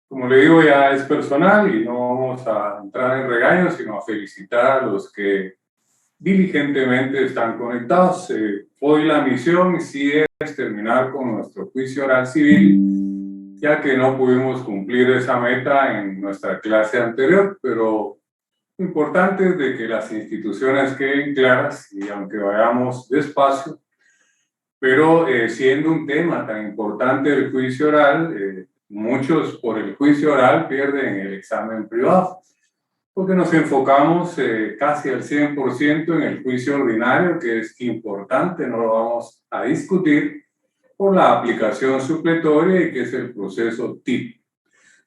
Como le digo, ya es personal y no vamos a entrar en regaños, sino a felicitar a los que diligentemente están conectados. Hoy la misión sí es terminar con nuestro juicio oral civil, ya que no pudimos cumplir esa meta en nuestra clase anterior, pero lo importante es de que las instituciones queden claras y aunque vayamos despacio, pero siendo un tema tan importante el juicio oral, muchos por el juicio oral pierden el examen privado, porque nos enfocamos casi al 100% en el juicio ordinario, que es importante, no lo vamos a discutir, por la aplicación supletoria y que es el proceso TIP.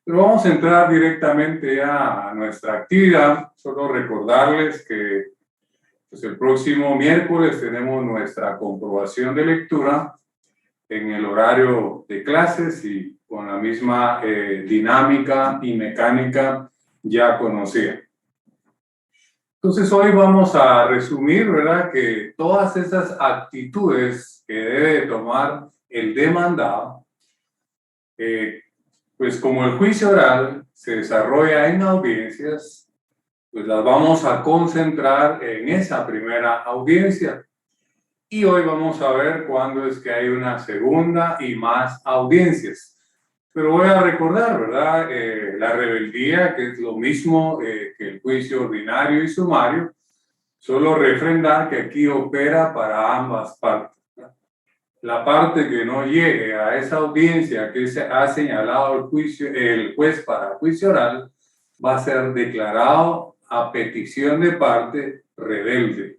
Pero vamos a entrar directamente a nuestra actividad, solo recordarles que pues el próximo miércoles tenemos nuestra comprobación de lectura en el horario de clases y con la misma dinámica y mecánica ya conocida. Entonces hoy vamos a resumir, ¿verdad?, que todas esas actitudes que debe tomar el demandado, pues como el juicio oral se desarrolla en audiencias, pues las vamos a concentrar en esa primera audiencia. Y hoy vamos a ver cuándo es que hay una segunda y más audiencias. Pero voy a recordar, ¿verdad? La rebeldía, que es lo mismo que el juicio ordinario y sumario, solo refrendar que aquí opera para ambas partes. La parte que no llegue a esa audiencia que se ha señalado el juez para juicio oral va a ser declarado a petición de parte rebelde.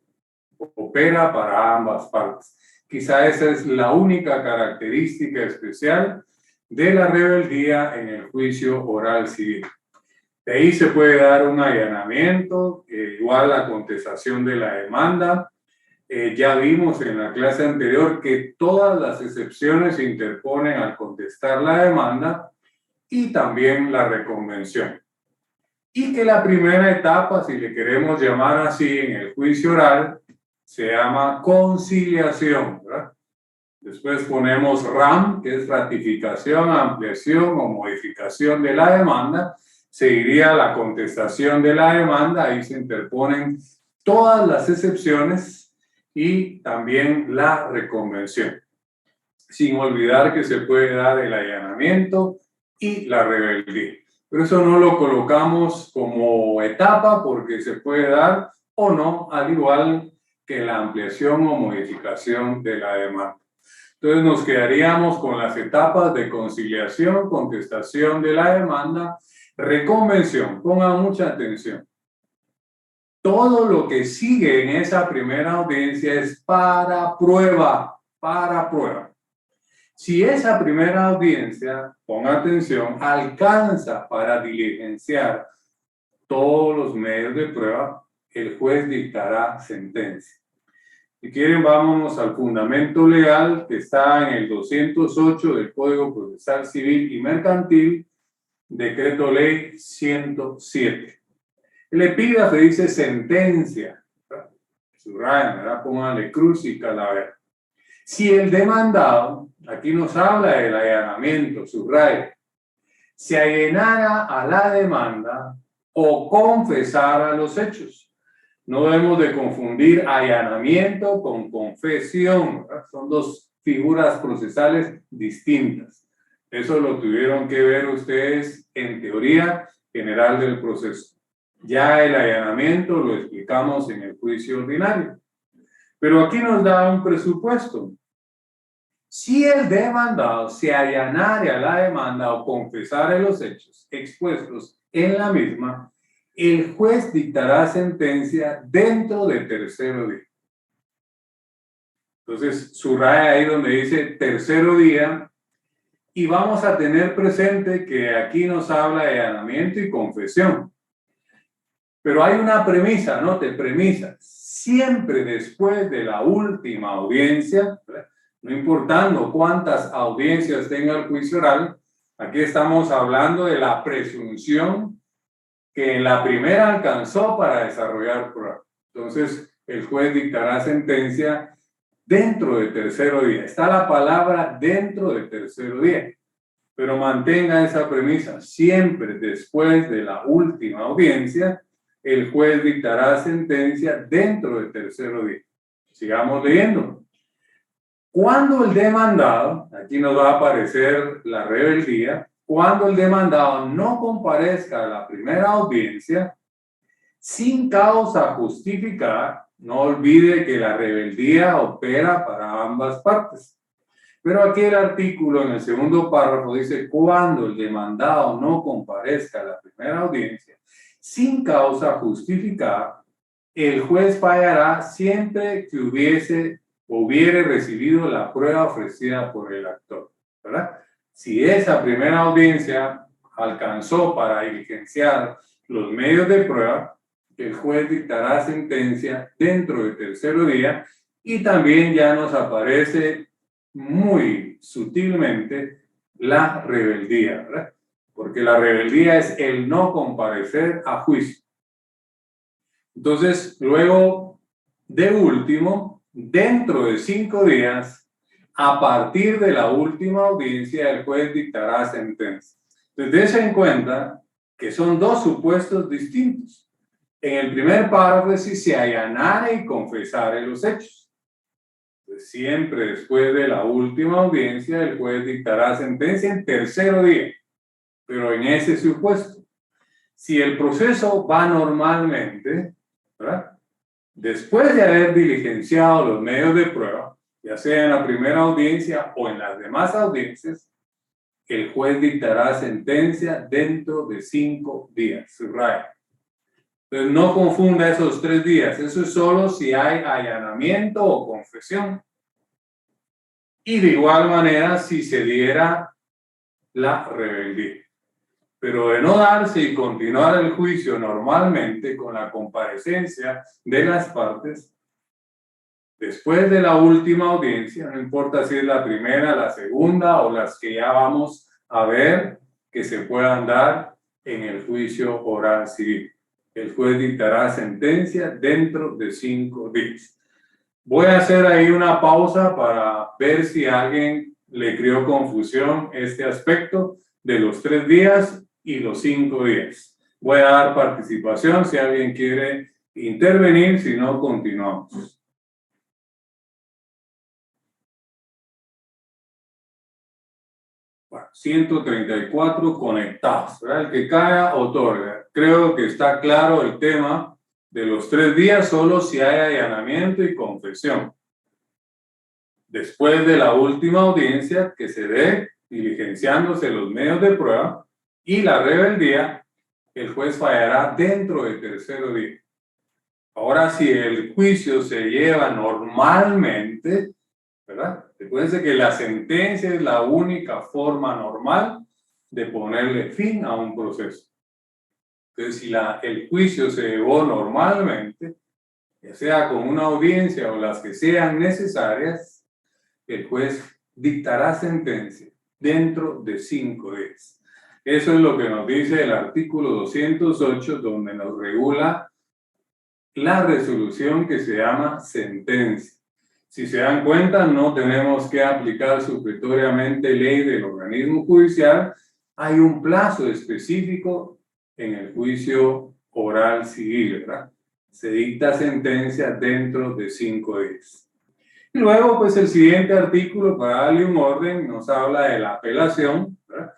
Opera para ambas partes. Quizá esa es la única característica especial de la rebeldía en el juicio oral civil. De ahí se puede dar un allanamiento, igual la contestación de la demanda. Ya vimos en la clase anterior que todas las excepciones se interponen al contestar la demanda y también la reconvención. Y que la primera etapa, si le queremos llamar así, en el juicio oral, se llama conciliación, ¿verdad? Después ponemos RAM, que es ratificación, ampliación o modificación de la demanda. Seguiría la contestación de la demanda, ahí se interponen todas las excepciones y también la reconvención. Sin olvidar que se puede dar el allanamiento y la rebeldía. Pero eso no lo colocamos como etapa porque se puede dar o no, al igual que la ampliación o modificación de la demanda. Entonces nos quedaríamos con las etapas de conciliación, contestación de la demanda, reconvención. Pongan mucha atención. Todo lo que sigue en esa primera audiencia es para prueba, para prueba. Si esa primera audiencia, ponga atención, alcanza para diligenciar todos los medios de prueba, el juez dictará sentencia. Si quieren, vámonos al fundamento legal que está en el 208 del Código Procesal Civil y Mercantil, Decreto Ley 107. El epígrafe dice sentencia. Subrayan, ¿verdad? Pónganle cruz y calavera. Si el demandado, aquí nos habla del allanamiento, subraya, se allanara a la demanda o confesara los hechos. No debemos de confundir allanamiento con confesión, ¿verdad? Son dos figuras procesales distintas. Eso lo tuvieron que ver ustedes en teoría general del proceso. Ya el allanamiento lo explicamos en el juicio ordinario. Pero aquí nos da un presupuesto. Si el demandado se allanare a la demanda o confesare los hechos expuestos en la misma, el juez dictará sentencia dentro del tercero día. Entonces, subraya ahí donde dice tercero día y vamos a tener presente que aquí nos habla de allanamiento y confesión. Pero hay una premisa, note, premisa. Siempre después de la última audiencia, no importando cuántas audiencias tenga el juicio oral, aquí estamos hablando de la presunción que en la primera alcanzó para desarrollar prueba. Entonces, el juez dictará sentencia dentro del tercero día. Está la palabra dentro del tercero día. Pero mantenga esa premisa. Siempre después de la última audiencia, el juez dictará sentencia dentro del tercer día. Sigamos leyendo. Cuando el demandado, aquí nos va a aparecer la rebeldía, cuando el demandado no comparezca a la primera audiencia, sin causa justificada, no olvide que la rebeldía opera para ambas partes. Pero aquí el artículo en el segundo párrafo dice, cuando el demandado no comparezca a la primera audiencia, sin causa justificada, el juez fallará siempre que hubiere recibido la prueba ofrecida por el actor, ¿verdad? Si esa primera audiencia alcanzó para diligenciar los medios de prueba, el juez dictará sentencia dentro del tercer día y también ya nos aparece muy sutilmente la rebeldía, ¿verdad? Porque la rebeldía es el no comparecer a juicio. Entonces, luego, de último, dentro de 5 días, a partir de la última audiencia, el juez dictará sentencia. Entonces, dése en cuenta que son dos supuestos distintos. En el primer párrafo es si se allanare y confesare los hechos. Entonces, siempre después de la última audiencia, el juez dictará sentencia en tercer día. Pero en ese supuesto, si el proceso va normalmente, ¿verdad? Después de haber diligenciado los medios de prueba, ya sea en la primera audiencia o en las demás audiencias, el juez dictará sentencia dentro de 5 días. Subraya. Entonces no confunda esos 3 días. Eso es solo si hay allanamiento o confesión. Y de igual manera si se diera la rebeldía. Pero de no darse y continuar el juicio normalmente con la comparecencia de las partes, después de la última audiencia, no importa si es la primera, la segunda o las que ya vamos a ver que se puedan dar en el juicio oral civil. El juez dictará sentencia dentro de 5 días. Voy a hacer ahí una pausa para ver si a alguien le creó confusión este aspecto de los 3 días y los 5 días. Voy a dar participación si alguien quiere intervenir, si no, continuamos. Bueno, 134 conectados, ¿verdad? El que caiga, otorga. Creo que está claro el tema de los 3 días, solo si hay allanamiento y confesión. Después de la última audiencia que se dé diligenciándose los medios de prueba y la rebeldía, el juez fallará dentro del tercer día. Ahora, si el juicio se lleva normalmente, ¿verdad? Recuérdense que la sentencia es la única forma normal de ponerle fin a un proceso. Entonces, si el juicio se llevó normalmente, ya sea con una audiencia o las que sean necesarias, el juez dictará sentencia dentro de 5 días. Eso es lo que nos dice el artículo 208, donde nos regula la resolución que se llama sentencia. Si se dan cuenta, no tenemos que aplicar supletoriamente ley del organismo judicial. Hay un plazo específico en el juicio oral civil, ¿verdad? Se dicta sentencia dentro de 5 días. Y luego, pues el siguiente artículo, para darle un orden, nos habla de la apelación, ¿verdad?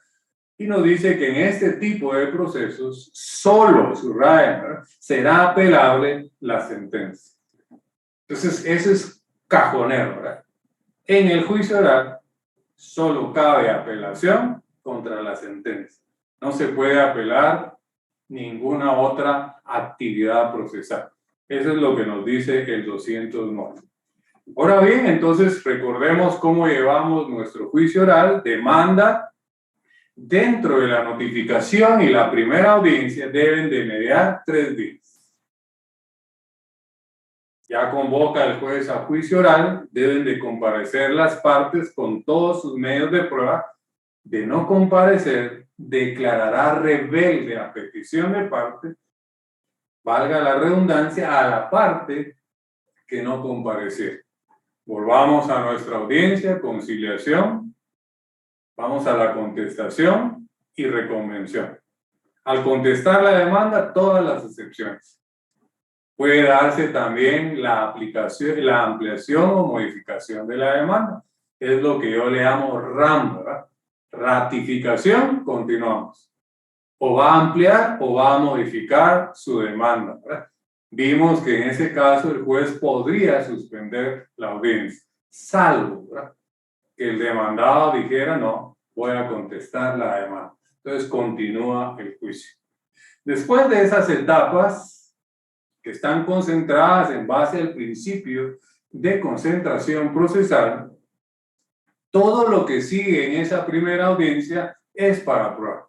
Y nos dice que en este tipo de procesos, solo, subraya, ¿verdad?, será apelable la sentencia. Entonces, eso es cajonero, ¿verdad? En el juicio oral, solo cabe apelación contra la sentencia. No se puede apelar ninguna otra actividad procesal. Eso es lo que nos dice el 209. Ahora bien, entonces recordemos cómo llevamos nuestro juicio oral. Demanda. Dentro de la notificación y la primera audiencia deben de mediar 3 días. Ya convoca el juez a juicio oral, deben de comparecer las partes con todos sus medios de prueba. De no comparecer, declarará rebelde a petición de parte, valga la redundancia, a la parte que no compareció. Volvamos a nuestra audiencia, conciliación. Vamos a la contestación y reconvención. Al contestar la demanda, todas las excepciones. Puede darse también la aplicación, la ampliación o modificación de la demanda. Es lo que yo le llamo RAM, ¿verdad? Ratificación, continuamos. O va a ampliar o va a modificar su demanda, ¿verdad? Vimos que en ese caso el juez podría suspender la audiencia, salvo, ¿verdad?, que el demandado dijera no, voy a contestar la demanda. Entonces continúa el juicio. Después de esas etapas que están concentradas en base al principio de concentración procesal, todo lo que sigue en esa primera audiencia es para prueba.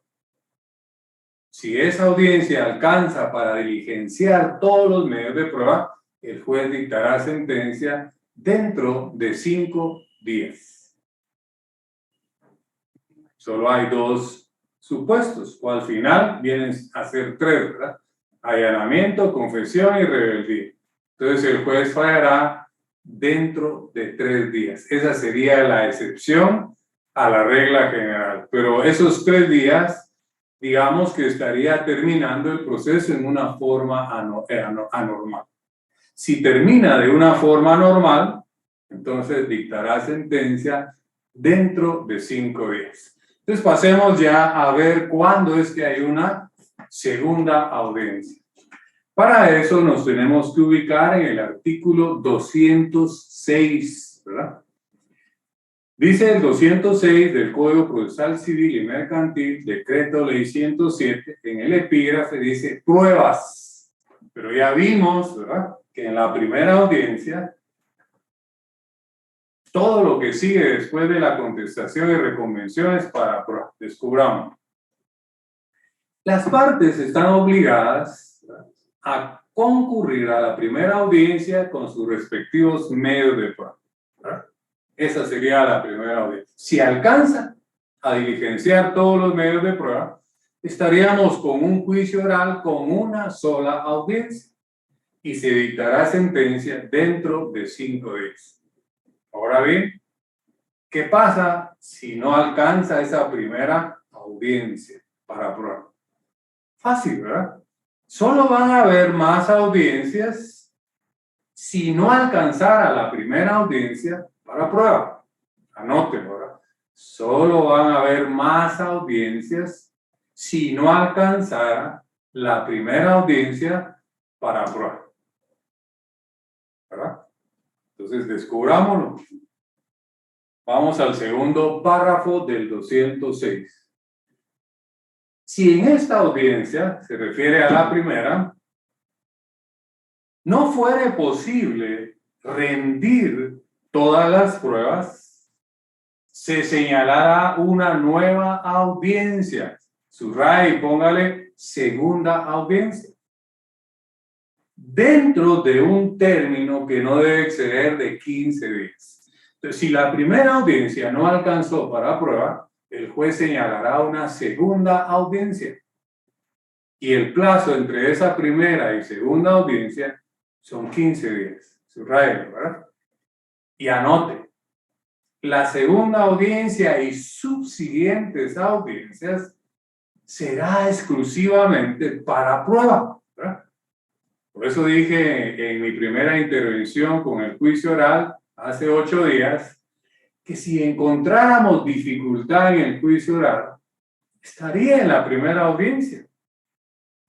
Si esa audiencia alcanza para diligenciar todos los medios de prueba, el juez dictará sentencia dentro de 5 días. Solo hay 2 supuestos, o al final vienen a ser 3, ¿verdad? Allanamiento, confesión y rebeldía. Entonces el juez fallará dentro de 3 días. Esa sería la excepción a la regla general. Pero esos 3 días, digamos que estaría terminando el proceso en una forma anormal. Si termina de una forma normal, entonces dictará sentencia dentro de 5 días. Entonces pasemos ya a ver cuándo es que hay una segunda audiencia. Para eso nos tenemos que ubicar en el artículo 206, ¿verdad? Dice el 206 del Código Procesal Civil y Mercantil, Decreto Ley 107, en el epígrafe dice pruebas. Pero ya vimos, ¿verdad?, que en la primera audiencia todo lo que sigue después de la contestación y reconvención es para prueba. Descubramos. Las partes están obligadas a concurrir a la primera audiencia con sus respectivos medios de prueba, ¿verdad? Esa sería la primera audiencia. Si alcanza a diligenciar todos los medios de prueba, estaríamos con un juicio oral con una sola audiencia y se dictará sentencia dentro de 5 días. Ahora bien, ¿qué pasa si no alcanza esa primera audiencia para prueba? Fácil, ¿verdad? Solo van a haber más audiencias si no alcanzara la primera audiencia para prueba. Anótenlo, ¿verdad? Solo van a haber más audiencias si no alcanzara la primera audiencia para prueba, ¿verdad? Entonces, descubrámoslo. Vamos al segundo párrafo del 206. Si en esta audiencia, se refiere a la primera, no fuere posible rendir todas las pruebas, se señalará una nueva audiencia. Subraye y póngale segunda audiencia. Dentro de un término que no debe exceder de 15 días. Entonces, si la primera audiencia no alcanzó para prueba, el juez señalará una segunda audiencia. Y el plazo entre esa primera y segunda audiencia son 15 días. Subraye, ¿verdad? Y anote. La segunda audiencia y subsiguientes audiencias será exclusivamente para prueba, ¿verdad? Por eso dije en mi primera intervención con el juicio oral hace 8 días que si encontráramos dificultad en el juicio oral, estaría en la primera audiencia.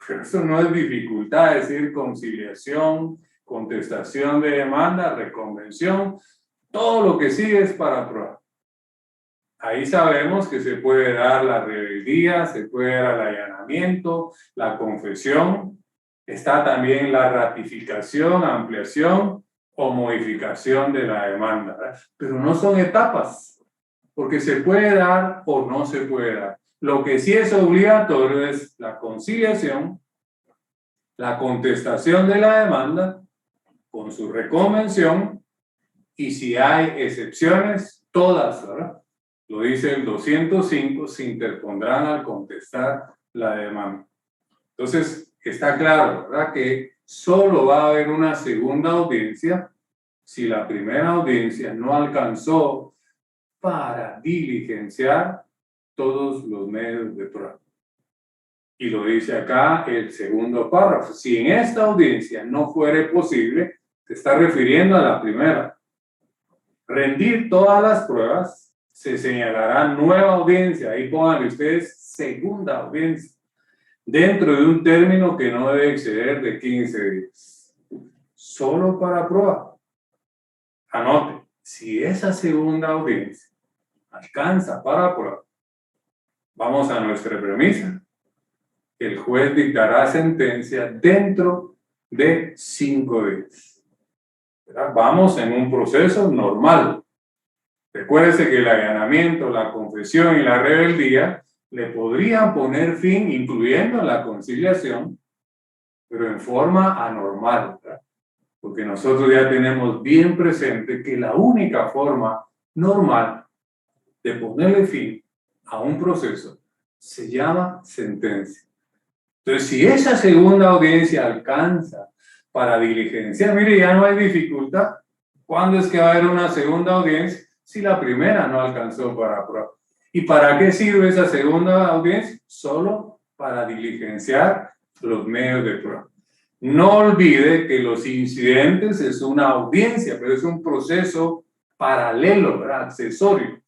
Pero eso no es dificultad, es decir, conciliación, contestación de demanda, reconvención, todo lo que sigue es para prueba. Ahí sabemos que se puede dar la rebeldía, se puede dar el allanamiento, la confesión. Está también la ratificación, ampliación o modificación de la demanda, ¿verdad? Pero no son etapas, porque se puede dar o no se puede dar. Lo que sí es obligatorio es la conciliación, la contestación de la demanda con su reconvención y si hay excepciones, todas, ¿verdad? Lo dice el 205, se interpondrán al contestar la demanda. Entonces, está claro, ¿verdad?, que solo va a haber una segunda audiencia si la primera audiencia no alcanzó para diligenciar todos los medios de prueba. Y lo dice acá el segundo párrafo. Si en esta audiencia no fuere posible, se está refiriendo a la primera, rendir todas las pruebas, se señalará nueva audiencia. Ahí pónganle ustedes segunda audiencia, dentro de un término que no debe exceder de 15 días. Solo para prueba. Anote, si esa segunda audiencia alcanza para prueba, vamos a nuestra premisa. El juez dictará sentencia dentro de 5 días. ¿Verdad? Vamos en un proceso normal. Recuérdese que el allanamiento, la confesión y la rebeldía le podrían poner fin, incluyendo la conciliación, pero en forma anormal, ¿verdad? Porque nosotros ya tenemos bien presente que la única forma normal de ponerle fin a un proceso se llama sentencia. Entonces, si esa segunda audiencia alcanza para diligenciar, mire, ya no hay dificultad. ¿Cuándo es que va a haber una segunda audiencia? Si la primera no alcanzó para prueba. ¿Y para qué sirve esa segunda audiencia? Solo para diligenciar los medios de prueba. No olvide que los incidentes es una audiencia, pero es un proceso paralelo, ¿verdad? Accesorio.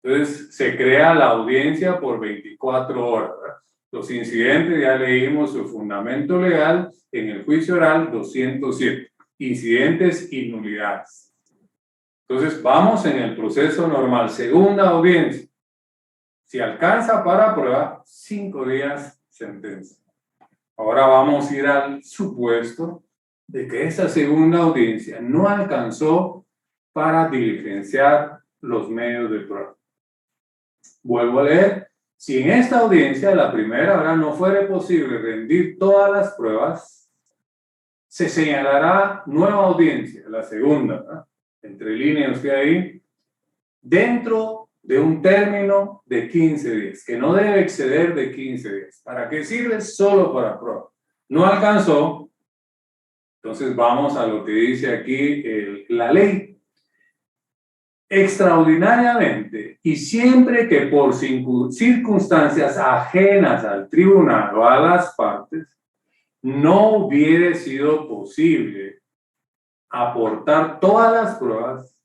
Entonces, se crea la audiencia por 24 horas, ¿verdad? Los incidentes, ya leímos su fundamento legal en el juicio oral 207. Incidentes y nulidades. Entonces, vamos en el proceso normal. Segunda audiencia. Si alcanza para prueba, 5 días sentencia. Ahora vamos a ir al supuesto de que esa segunda audiencia no alcanzó para diligenciar los medios de prueba. Vuelvo a leer. Si en esta audiencia, la primera hora, no fuere posible rendir todas las pruebas, se señalará nueva audiencia, la segunda, ¿verdad? Entre líneas usted ahí, dentro de un término de 15 días, que no debe exceder de 15 días. ¿Para qué sirve? Solo para prueba. No alcanzó, entonces vamos a lo que dice aquí la ley. Extraordinariamente, y siempre que por circunstancias ajenas al tribunal o a las partes, no hubiere sido posible aportar todas las pruebas,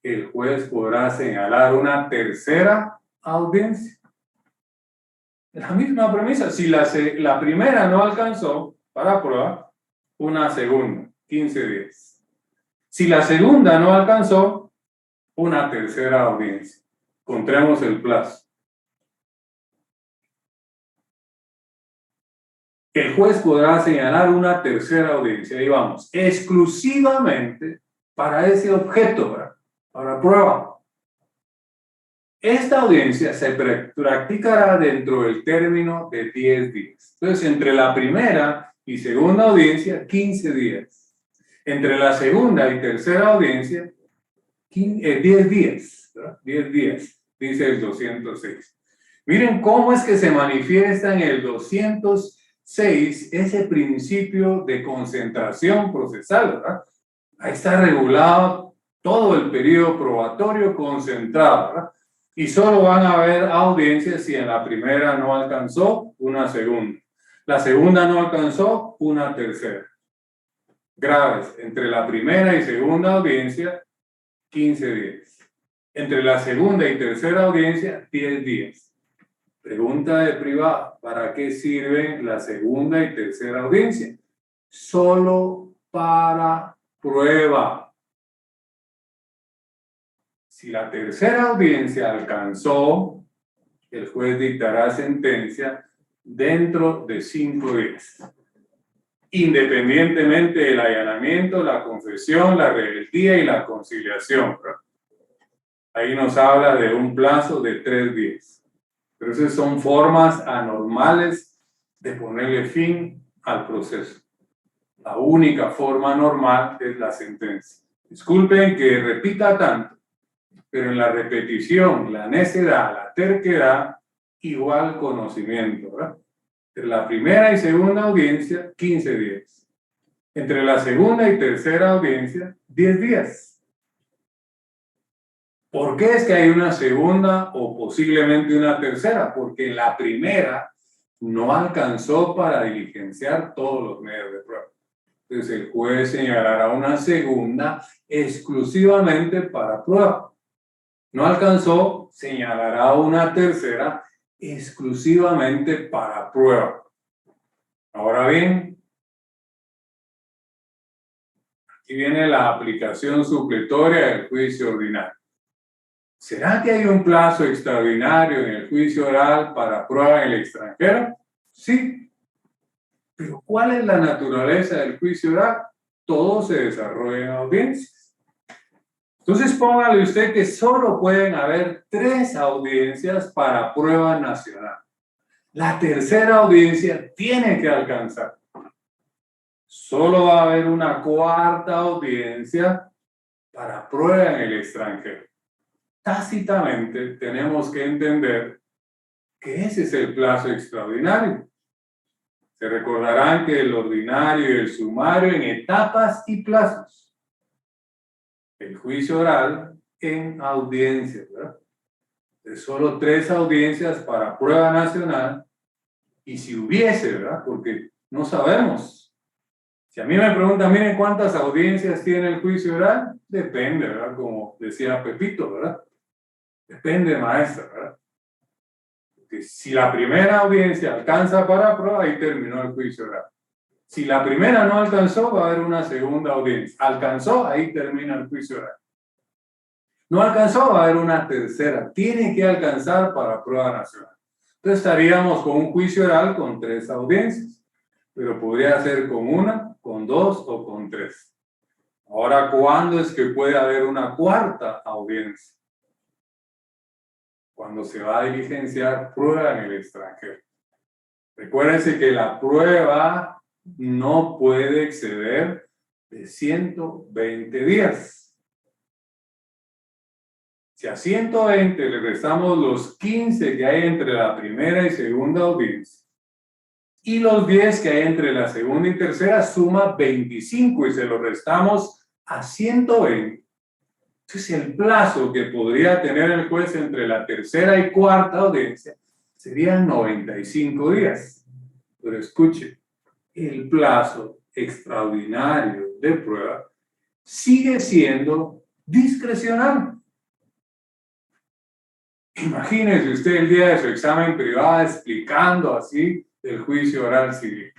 el juez podrá señalar una tercera audiencia. La misma premisa, si la primera no alcanzó para prueba, una segunda, 15 días. Si la segunda no alcanzó, una tercera audiencia. Encontremos el plazo. El juez podrá señalar una tercera audiencia, ahí vamos, exclusivamente para ese objeto, ¿verdad? Para prueba. Esta audiencia se practicará dentro del término de 10 días. Entonces, entre la primera y segunda audiencia, 15 días. Entre la segunda y tercera audiencia, 10 días, ¿verdad? 10 días, dice el 206. Miren cómo es que se manifiesta en el 206 ese principio de concentración procesal, ¿verdad? Ahí está regulado todo el periodo probatorio concentrado, ¿verdad? Y solo van a haber audiencias si en la primera no alcanzó, una segunda. La segunda no alcanzó, una tercera. Graves, entre la primera y segunda audiencia, 15 días. Entre la segunda y tercera audiencia, 10 días. Pregunta de privado, ¿para qué sirven la segunda y tercera audiencia? Solo para prueba. Si la tercera audiencia alcanzó, el juez dictará sentencia dentro de 5 días. Independientemente del allanamiento, la confesión, la rebeldía y la conciliación, ¿verdad? Ahí nos habla de un plazo de 3 días. Pero esas son formas anormales de ponerle fin al proceso. La única forma normal es la sentencia. Disculpen que repita tanto, pero en la repetición, la necedad, la terquedad, igual conocimiento, ¿verdad? Entre la primera y segunda audiencia, 15 días. Entre la segunda y tercera audiencia, 10 días. ¿Por qué es que hay una segunda o posiblemente una tercera? Porque la primera no alcanzó para diligenciar todos los medios de prueba. Entonces el juez señalará una segunda exclusivamente para prueba. No alcanzó, señalará una tercera exclusivamente para prueba. Ahora bien, aquí viene la aplicación supletoria del juicio ordinario. ¿Será que hay un plazo extraordinario en el juicio oral para prueba en el extranjero? Sí. Pero ¿cuál es la naturaleza del juicio oral? Todo se desarrolla en audiencias. Entonces póngale usted que solo pueden haber 3 audiencias para prueba nacional. La tercera audiencia tiene que alcanzar. Solo va a haber una cuarta audiencia para prueba en el extranjero. Tácitamente tenemos que entender que ese es el plazo extraordinario. Se recordarán que el ordinario y el sumario en etapas y plazos. El juicio oral en audiencias, ¿verdad? De solo 3 audiencias para prueba nacional, y si hubiese, ¿verdad? Porque no sabemos. Si a mí me preguntan, miren cuántas audiencias tiene el juicio oral, depende, ¿verdad? Como decía Pepito, ¿verdad? Depende, maestra, ¿verdad? Porque si la primera audiencia alcanza para prueba, ahí terminó el juicio oral. Si la primera no alcanzó, va a haber una segunda audiencia. Alcanzó, ahí termina el juicio oral. No alcanzó, va a haber una tercera. Tiene que alcanzar para prueba nacional. Entonces estaríamos con un juicio oral con 3 audiencias, pero podría ser con 1, con 2 o con 3. Ahora, ¿cuándo es que puede haber una cuarta audiencia? Cuando se va a diligenciar prueba en el extranjero. Recuérdense que la prueba no puede exceder de 120 días. Si a 120 le restamos los 15 que hay entre la primera y segunda audiencia, y los 10 que hay entre la segunda y tercera, suma 25 y se lo restamos a 120. Entonces el plazo que podría tener el juez entre la tercera y cuarta audiencia serían 95 días. Pero escuche, el plazo extraordinario de prueba sigue siendo discrecional. Imagínese usted el día de su examen privado explicando así el juicio oral civil.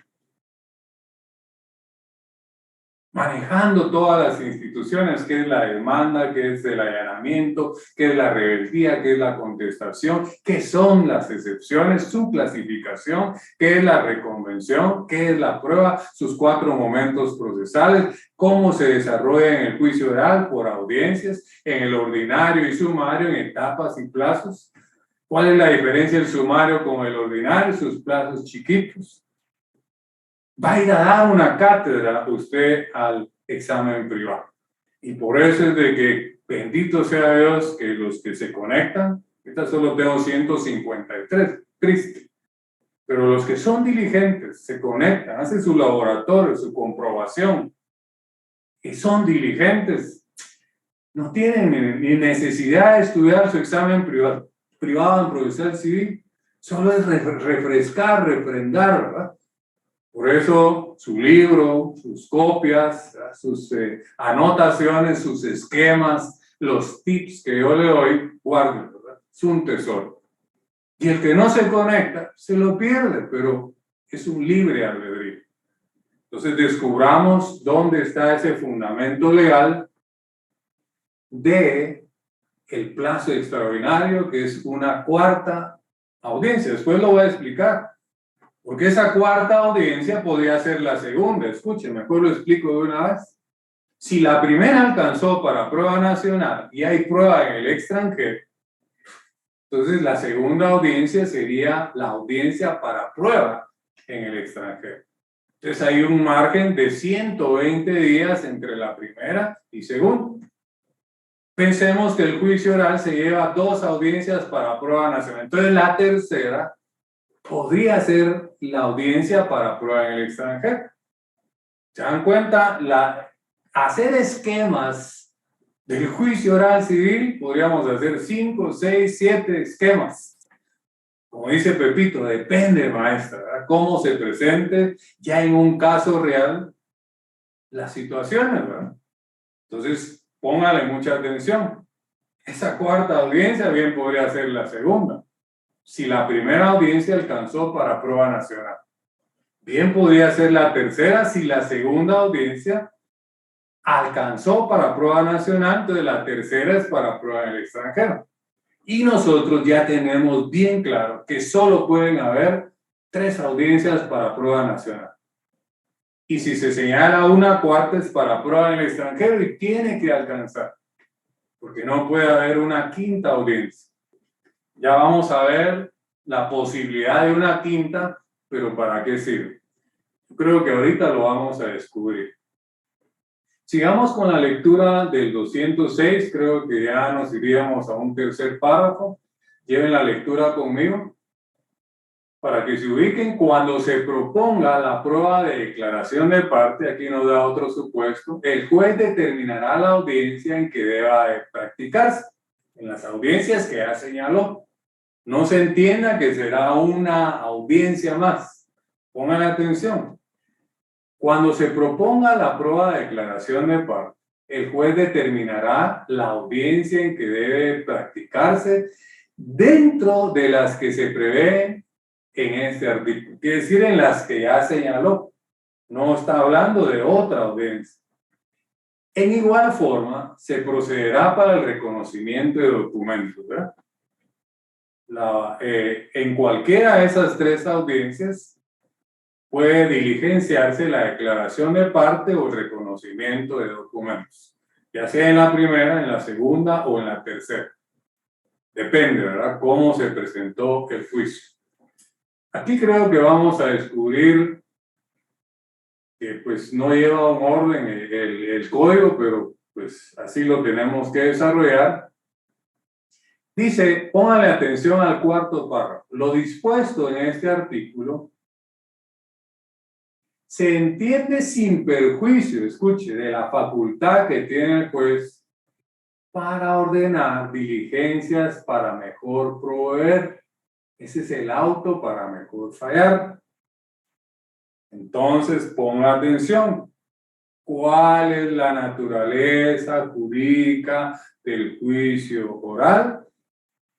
Manejando todas las instituciones, qué es la demanda, qué es el allanamiento, qué es la rebeldía, qué es la contestación, qué son las excepciones, su clasificación, qué es la reconvención, qué es la prueba, sus 4 momentos procesales, cómo se desarrolla en el juicio oral por audiencias, en el ordinario y sumario, en etapas y plazos. ¿Cuál es la diferencia del sumario con el ordinario? Sus plazos chiquitos. Va a ir a dar una cátedra usted al examen privado. Y por eso es de que, bendito sea Dios, que los que se conectan, ahorita solo tengo 153, triste, pero los que son diligentes, se conectan, hacen su laboratorio, su comprobación, y son diligentes, no tienen ni necesidad de estudiar su examen privado en procesal civil, solo es refrescar, refrendar, ¿verdad? Por eso su libro, sus copias, sus anotaciones, sus esquemas, los tips que yo le doy, guárdenlo, ¿verdad? Es un tesoro. Y el que no se conecta, se lo pierde, pero es un libre albedrío. Entonces descubramos dónde está ese fundamento legal de el plazo extraordinario, que es una cuarta audiencia. Después lo voy a explicar. Porque esa cuarta audiencia podría ser la segunda. Escuchen, mejor lo explico de una vez. Si la primera alcanzó para prueba nacional y hay prueba en el extranjero, entonces la segunda audiencia sería la audiencia para prueba en el extranjero. Entonces hay un margen de 120 días entre la primera y segunda. Pensemos que el juicio oral se lleva 2 audiencias para prueba nacional. Entonces la tercera podría ser la audiencia para prueba en el extranjero. ¿Se dan cuenta? Hacer esquemas Del juicio oral civil podríamos hacer 5, 6, 7 esquemas. Como dice Pepito, depende, maestra, ¿verdad? Cómo se presente ya en un caso real las situaciones, ¿verdad? Entonces, póngale mucha atención. Esa cuarta audiencia bien podría ser la segunda. Si la primera audiencia alcanzó para prueba nacional. Bien podría ser la tercera si la segunda audiencia alcanzó para prueba nacional, entonces la tercera es para prueba en el extranjero. Y nosotros ya tenemos bien claro que solo pueden haber 3 audiencias para prueba nacional. Y si se señala una cuarta es para prueba en el extranjero y tiene que alcanzar, porque no puede haber una quinta audiencia. Ya vamos a ver la posibilidad de una quinta, pero ¿para qué sirve? Yo creo que ahorita lo vamos a descubrir. Sigamos con la lectura del 206, creo que ya nos iríamos a un tercer párrafo. Lleven la lectura conmigo para que se ubiquen. Cuando se proponga la prueba de declaración de parte, aquí nos da otro supuesto, el juez determinará la audiencia en que deba de practicarse, en las audiencias que ya señaló. No se entienda que será una audiencia más. Pongan atención. Cuando se proponga la prueba de declaración de parte, el juez determinará la audiencia en que debe practicarse dentro de las que se prevén en este artículo. Quiere decir, en las que ya señaló. No está hablando de otra audiencia. En igual forma, se procederá para el reconocimiento de documentos, ¿verdad? En cualquiera de esas 3 audiencias puede diligenciarse la declaración de parte o el reconocimiento de documentos, ya sea en la primera, en la segunda o en la tercera. Depende, ¿verdad?, cómo se presentó el juicio. Aquí creo que vamos a descubrir que pues no lleva un orden el código, pero pues así lo tenemos que desarrollar. Dice, póngale atención al cuarto párrafo. Lo dispuesto en este artículo se entiende sin perjuicio, escuche, de la facultad que tiene el juez para ordenar diligencias para mejor proveer. Ese es el auto para mejor fallar. Entonces, ponga atención. ¿Cuál es la naturaleza jurídica del juicio oral?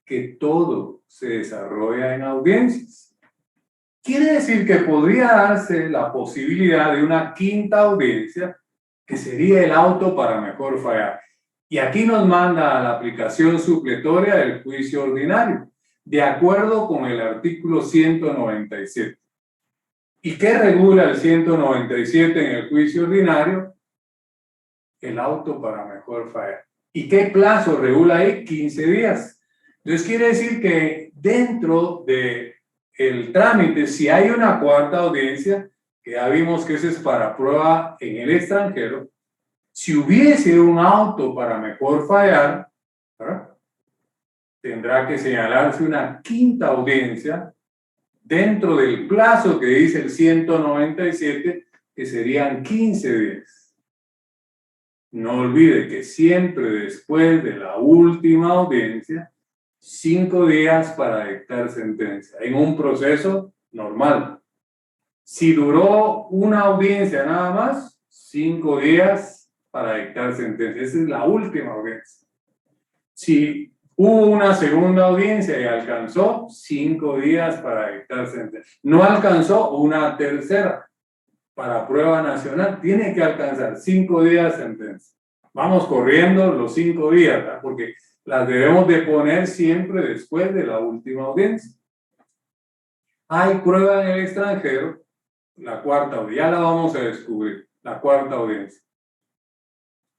Que todo se desarrolla en audiencias. Quiere decir que podría darse la posibilidad de una quinta audiencia, que sería el auto para mejor fallar. Y aquí nos manda a la aplicación supletoria del juicio ordinario, de acuerdo con el artículo 197. ¿Y qué regula el 197 en el juicio ordinario? El auto para mejor fallar. ¿Y qué plazo regula ahí? 15 días. Entonces quiere decir que dentro de el trámite, si hay una cuarta audiencia, que ya vimos que ese es para prueba en el extranjero, si hubiese un auto para mejor fallar, ¿verdad?, tendrá que señalarse una quinta audiencia dentro del plazo que dice el 197, que serían 15 días. No olvide que siempre después de la última audiencia, 5 días para dictar sentencia, en un proceso normal. Si duró una audiencia nada más, 5 días para dictar sentencia. Esa es la última audiencia. Si hubo una segunda audiencia y alcanzó, 5 días para dictar sentencia. No alcanzó, una tercera para prueba nacional. Tiene que alcanzar 5 días sentencia. Vamos corriendo los 5 días, ¿verdad?, porque las debemos de poner siempre después de la última audiencia. Hay prueba en el extranjero, la cuarta audiencia, ya la vamos a descubrir, la cuarta audiencia.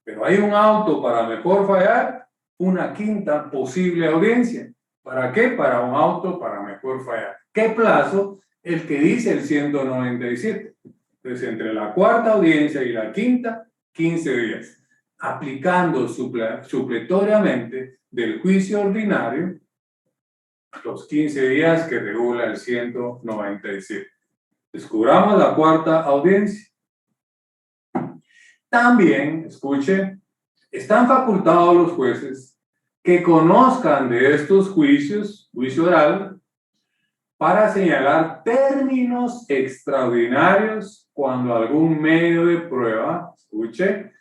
Pero hay un auto para mejor fallar, una quinta posible audiencia. ¿Para qué? Para un auto para mejor fallar. ¿Qué plazo? El que dice el 197. Entonces, entre la cuarta audiencia y la quinta, 15 días. Aplicando supletoriamente del juicio ordinario los 15 días que regula el 197. Descubramos la cuarta audiencia. También, escuche, están facultados los jueces que conozcan de estos juicios, juicio oral, para señalar términos extraordinarios cuando algún medio de prueba, escuche,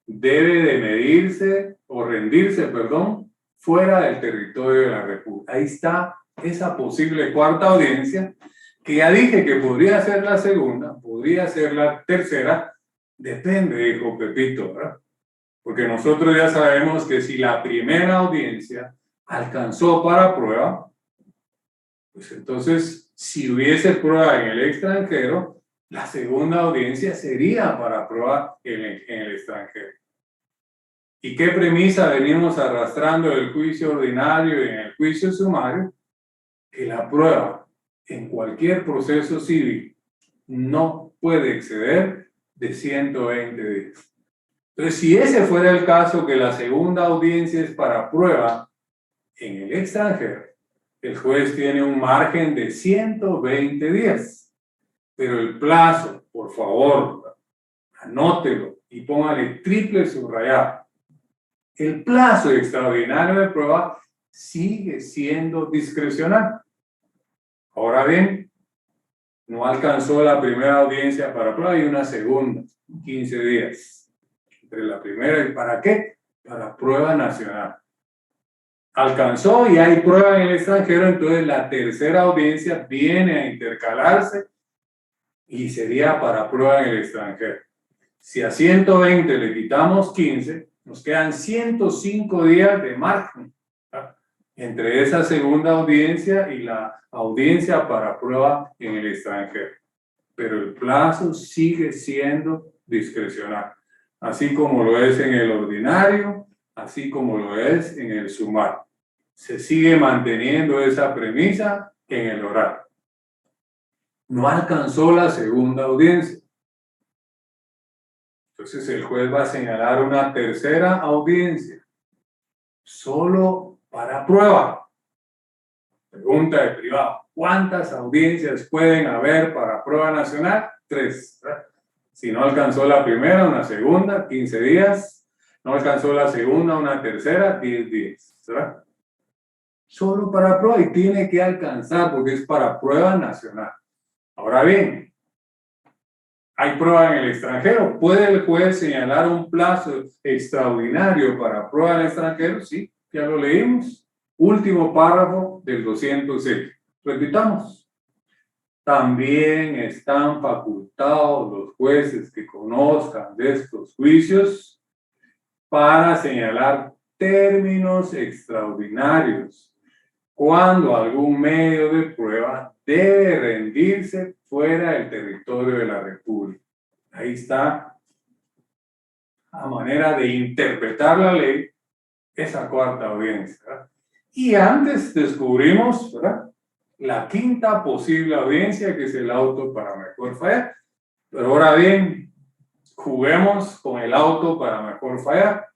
debe de medirse o rendirse, perdón, fuera del territorio de la República. Ahí está esa posible cuarta audiencia, que ya dije que podría ser la segunda, podría ser la tercera, depende, dijo Pepito, ¿verdad? Porque nosotros ya sabemos que si la primera audiencia alcanzó para prueba, pues entonces, si hubiese prueba en el extranjero, la segunda audiencia sería para prueba en el extranjero. ¿Y qué premisa venimos arrastrando del juicio ordinario y en el juicio sumario? Que la prueba en cualquier proceso civil no puede exceder de 120 días. Entonces, si ese fuera el caso, que la segunda audiencia es para prueba en el extranjero, el juez tiene un margen de 120 días. Pero el plazo, por favor, anótelo y póngale triple subrayado. El plazo extraordinario de prueba sigue siendo discrecional. Ahora bien, no alcanzó la primera audiencia para prueba y una segunda, 15 días. Entre la primera y ¿para qué? Para prueba nacional. Alcanzó y hay prueba en el extranjero, entonces la tercera audiencia viene a intercalarse y sería para prueba en el extranjero. Si a 120 le quitamos 15, nos quedan 105 días de margen, ¿verdad?, entre esa segunda audiencia y la audiencia para prueba en el extranjero. Pero el plazo sigue siendo discrecional, así como lo es en el ordinario, así como lo es en el sumario. Se sigue manteniendo esa premisa en el oral. No alcanzó la segunda audiencia. Entonces el juez va a señalar una tercera audiencia, solo para prueba. Pregunta de privado: ¿cuántas audiencias pueden haber para prueba nacional? 3. ¿verdad? Si no alcanzó la primera, una segunda, 15 días. No alcanzó la segunda, una tercera, 10 días. ¿verdad? Solo para prueba, y tiene que alcanzar porque es para prueba nacional. Ahora bien, ¿hay prueba en el extranjero? ¿Puede el juez señalar un plazo extraordinario para prueba en el extranjero? Sí, ya lo leímos. Último párrafo del 206. Repitamos. También están facultados los jueces que conozcan de estos juicios para señalar términos extraordinarios cuando algún medio de prueba debe rendirse fuera del territorio de la República. Ahí está, a manera de interpretar la ley, esa cuarta audiencia, ¿verdad? Y antes descubrimos, ¿verdad?, la quinta posible audiencia, que es el auto para mejor fallar. Pero ahora bien, juguemos con el auto para mejor fallar.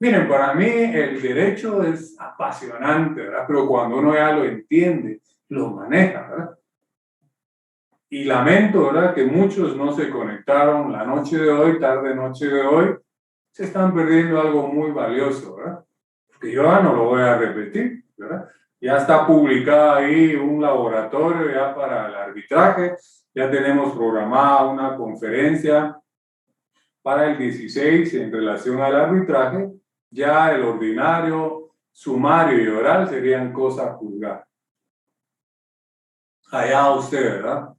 Miren, para mí el derecho es apasionante, ¿verdad? Pero cuando uno ya lo entiende, lo maneja, ¿verdad? Y lamento, ¿verdad?, que muchos no se conectaron la noche de hoy, tarde noche de hoy, se están perdiendo algo muy valioso, ¿verdad? Porque yo ya no lo voy a repetir, ¿verdad? Ya está publicado ahí un laboratorio ya para el arbitraje, ya tenemos programada una conferencia para el 16 en relación al arbitraje. Ya el ordinario, sumario y oral serían cosas juzgadas. Allá usted, ¿verdad?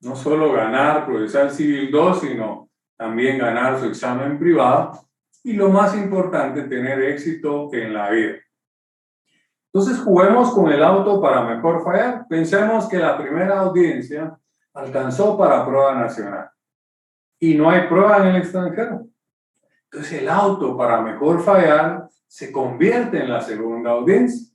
No solo ganar procesal civil 2, sino también ganar su examen privado. Y lo más importante, tener éxito en la vida. Entonces juguemos con el auto para mejor fallar. Pensemos que la primera audiencia alcanzó para prueba nacional y no hay prueba en el extranjero. Entonces el auto para mejor fallar se convierte en la segunda audiencia.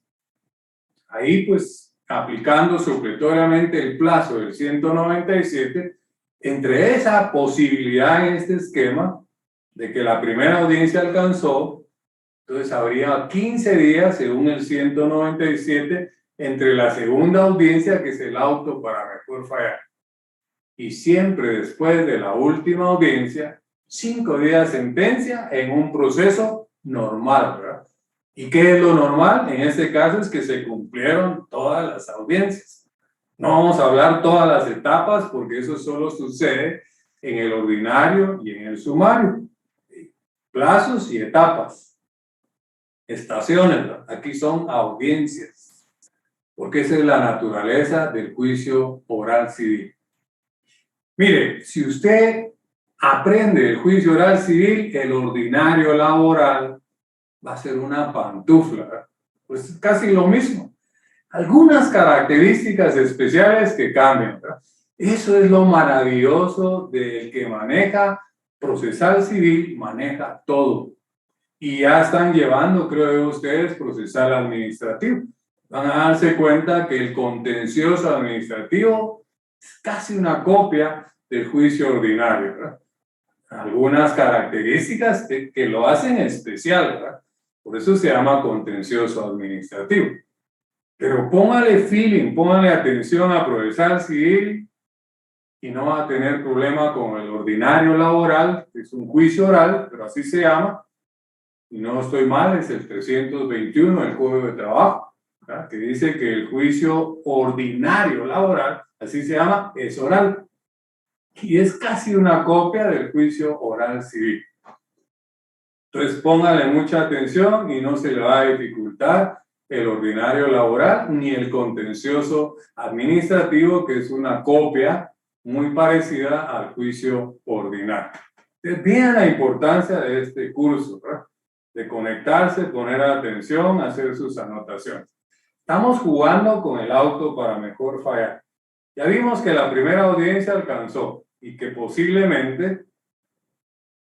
Ahí pues, aplicando supletoriamente el plazo del 197, entre esa posibilidad en este esquema de que la primera audiencia alcanzó, entonces habría 15 días según el 197 entre la segunda audiencia, que es el auto para mejor fallar. Y siempre después de la última audiencia 5 días sentencia en un proceso normal, ¿verdad? ¿Y qué es lo normal? En este caso es que se cumplieron todas las audiencias. No vamos a hablar todas las etapas porque eso solo sucede en el ordinario y en el sumario. Plazos y etapas. Estaciones, ¿verdad? Aquí son audiencias, porque esa es la naturaleza del juicio oral civil. Mire, si usted aprende el juicio oral civil, el ordinario laboral va a ser una pantufla, ¿verdad? Pues casi lo mismo. Algunas características especiales que cambian, ¿verdad? Eso es lo maravilloso del que maneja procesal civil, maneja todo. Y ya están llevando, creo yo, ustedes, procesal administrativo. Van a darse cuenta que el contencioso administrativo es casi una copia del juicio ordinario, ¿verdad? Algunas características que lo hacen especial, ¿verdad? Por eso se llama contencioso administrativo. Pero póngale feeling, póngale atención a procesal civil y no va a tener problema con el ordinario laboral, que es un juicio oral, pero así se llama. Y no estoy mal, es el 321 del Código de Trabajo, ¿verdad? Que dice que el juicio ordinario laboral, así se llama, es oral. Y es casi una copia del juicio oral civil. Entonces póngale mucha atención y no se le va a dificultar el ordinario laboral ni el contencioso administrativo, que es una copia muy parecida al juicio ordinario. Entonces, vean la importancia de este curso, ¿verdad? De conectarse, poner atención, hacer sus anotaciones. Estamos jugando con el auto para mejor fallar. Ya vimos que la primera audiencia alcanzó y que posiblemente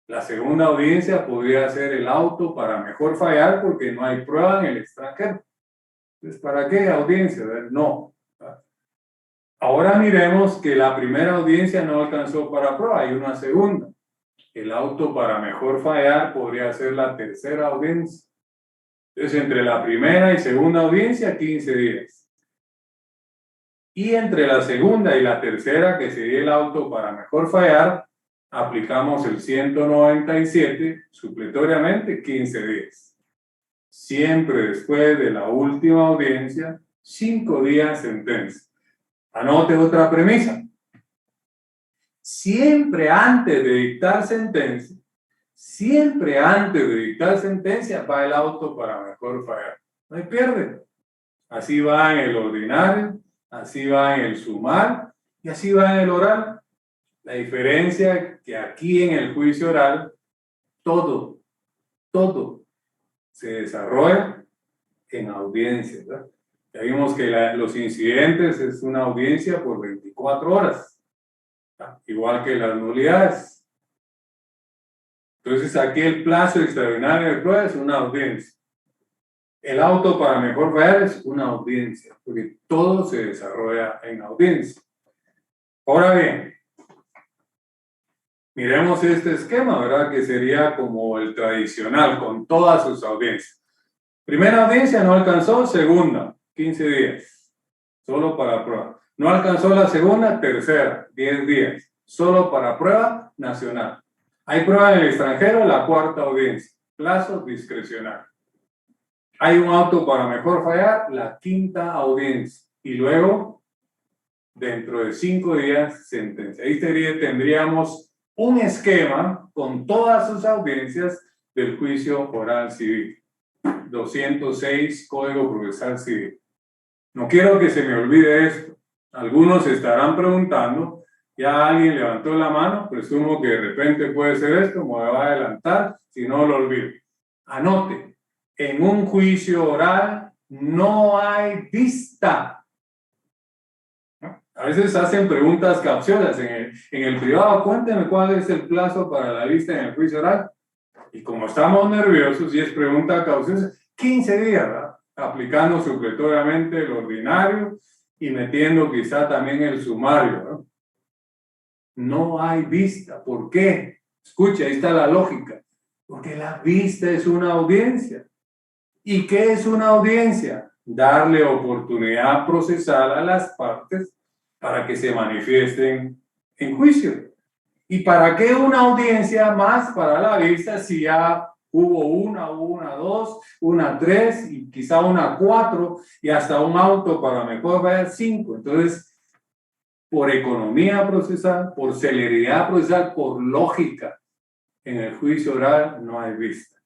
la segunda audiencia podría ser el auto para mejor fallar porque no hay prueba en el extranjero. Entonces, ¿para qué audiencia? No. Ahora miremos que la primera audiencia no alcanzó para prueba, hay una segunda. El auto para mejor fallar podría ser la tercera audiencia. Entonces, entre la primera y segunda audiencia, 15 días. Y entre la segunda y la tercera, que sería el auto para mejor fallar, aplicamos el 197, supletoriamente 15 días. Siempre después de la última audiencia, 5 días sentencia. Anote otra premisa. Siempre antes de dictar sentencia, va el auto para mejor fallar. No hay pierde. Así va en el ordinario, así va en el sumar y así va en el oral. La diferencia es que aquí en el juicio oral, todo se desarrolla en audiencia, ¿verdad? Ya vimos que los incidentes es una audiencia por 24 horas, ¿verdad? Igual que las nulidades. Entonces aquí el plazo extraordinario de prueba es una audiencia. El auto para mejor fallar es una audiencia, porque todo se desarrolla en audiencia. Ahora bien, miremos este esquema, ¿verdad? Que sería como el tradicional, con todas sus audiencias. Primera audiencia no alcanzó, segunda, 15 días, solo para prueba. No alcanzó la segunda, tercera, 10 días, solo para prueba nacional. Hay prueba en el extranjero, la cuarta audiencia, plazo discrecional. Hay un auto para mejor fallar, la quinta audiencia. Y luego, dentro de 5 días, sentencia. Ahí tendríamos un esquema con todas sus audiencias del juicio oral civil. 206 Código Procesal Civil. No quiero que se me olvide esto. Algunos estarán preguntando, ya alguien levantó la mano, presumo que de repente puede ser esto, me va a adelantar, si no lo olvido. Anote, en un juicio oral no hay vista. ¿No? A veces hacen preguntas capciosas en el privado, cuénteme cuál es el plazo para la vista en el juicio oral. Y como estamos nerviosos y es pregunta capciosa, 15 días, ¿verdad? Aplicando supletoriamente el ordinario y metiendo quizá también el sumario, ¿no? No hay vista. ¿Por qué? Escucha, ahí está la lógica. Porque la vista es una audiencia. ¿Y qué es una audiencia? Darle oportunidad procesal a las partes para que se manifiesten en juicio. ¿Y para qué una audiencia más para la vista si ya hubo una, dos, una tres y quizá una cuatro y hasta un auto para mejor ver cinco? Entonces, por economía procesal, por celeridad procesal, por lógica, en el juicio oral no hay vista.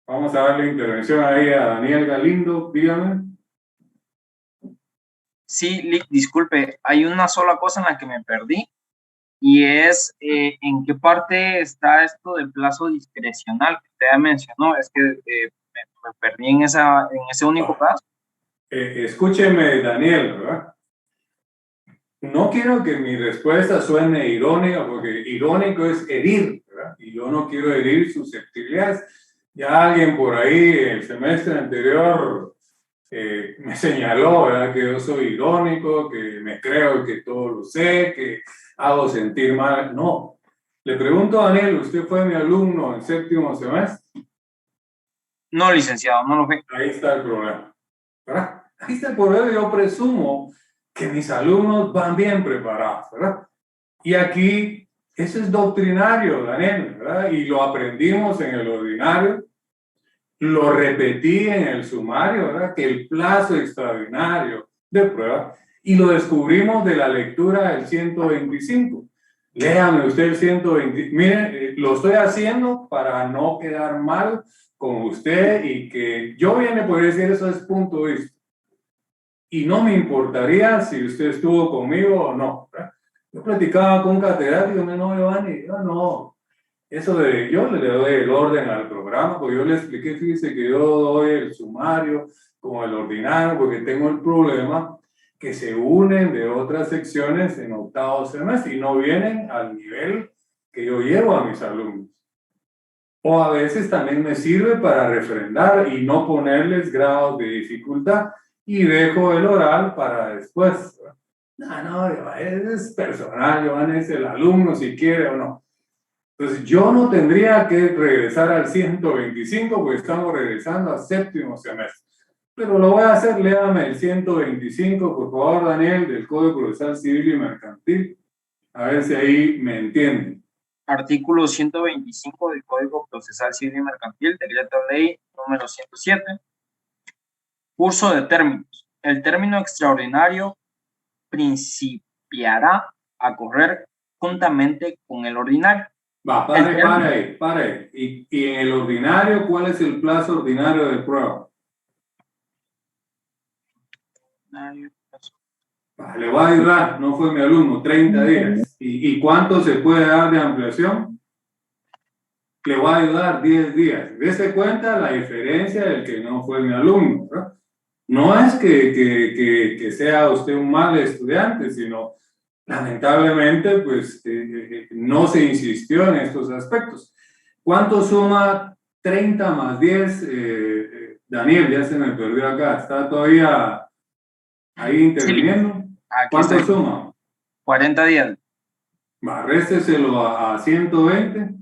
Vamos a darle intervención ahí a Daniel Galindo, dígame. Sí, disculpe, hay una sola cosa en la que me perdí y es en qué parte está esto del plazo discrecional que usted ya mencionó. Es que me perdí en ese único caso. Escúcheme, Daniel, ¿verdad? No quiero que mi respuesta suene irónica, porque irónico es herir, ¿verdad? Y yo no quiero herir susceptibilidades. Ya alguien por ahí el semestre anterior me señaló, ¿verdad? Que yo soy irónico, que me creo que todo lo sé, que hago sentir mal. No. Le pregunto a Daniel, ¿usted fue mi alumno en séptimo semestre? No, licenciado, no lo fue. Ahí está el problema, ¿verdad? Ahí está el problema. Yo presumo que mis alumnos van bien preparados, ¿verdad? Y aquí, eso es doctrinario, Daniel, ¿verdad? Y lo aprendimos en el ordinario, lo repetí en el sumario, ¿verdad? Que el plazo extraordinario de prueba, y lo descubrimos de la lectura del 125. Léame usted el 120. Mire, lo estoy haciendo para no quedar mal con usted y que yo viene por decir eso es punto de vista. Y no me importaría si usted estuvo conmigo o no, ¿verdad? Yo platicaba con un catedrático, no, Giovanni, yo no. Eso de, yo le doy el orden al programa, porque yo le expliqué, fíjese que yo doy el sumario como el ordinario, porque tengo el problema que se unen de otras secciones en octavo semestre y no vienen al nivel que yo llevo a mis alumnos. O a veces también me sirve para refrendar y no ponerles grados de dificultad y dejo el oral para después. No, es personal, Giovanni, es el alumno si quiere o no. Entonces, yo no tendría que regresar al 125 porque estamos regresando al séptimo semestre. Pero lo voy a hacer, léame el 125, por favor, Daniel, del Código Procesal Civil y Mercantil. A ver si ahí me entienden. Artículo 125 del Código Procesal Civil y Mercantil, decreto ley número 107. Curso de términos. El término extraordinario principiará a correr juntamente con el ordinario. Va, pare. Y en el ordinario, ¿cuál es el plazo ordinario de prueba? Le voy a ayudar, no fue mi alumno, 30 días. ¿Y cuánto se puede dar de ampliación? Le voy a ayudar 10 días. Dese cuenta la diferencia del que no fue mi alumno, ¿verdad? No es que sea usted un mal estudiante, sino lamentablemente, pues no se insistió en estos aspectos. ¿Cuánto suma 30 más 10? Daniel, ya se me perdió acá. ¿Está todavía ahí interviniendo? Sí. ¿Cuánto suma? 40 días. Va, résteselo a 120.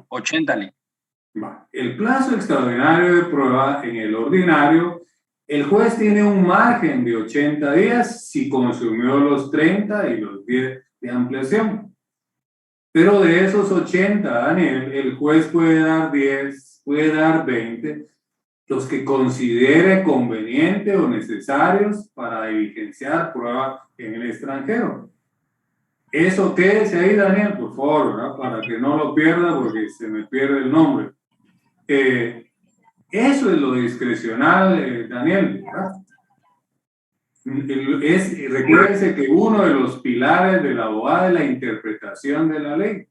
80. Va. El plazo extraordinario de prueba en el ordinario, el juez tiene un margen de 80 días si consumió los 30 y los 10 de ampliación. Pero de esos 80, Daniel, el juez puede dar 10, puede dar 20, los que considere conveniente o necesarios para diligenciar prueba en el extranjero. Eso quédese ahí, Daniel, por favor, ¿verdad? Para que no lo pierda porque se me pierde el nombre. Eso es lo discrecional, Daniel, ¿verdad? Recuérdense que uno de los pilares de la abogada es la interpretación de la ley.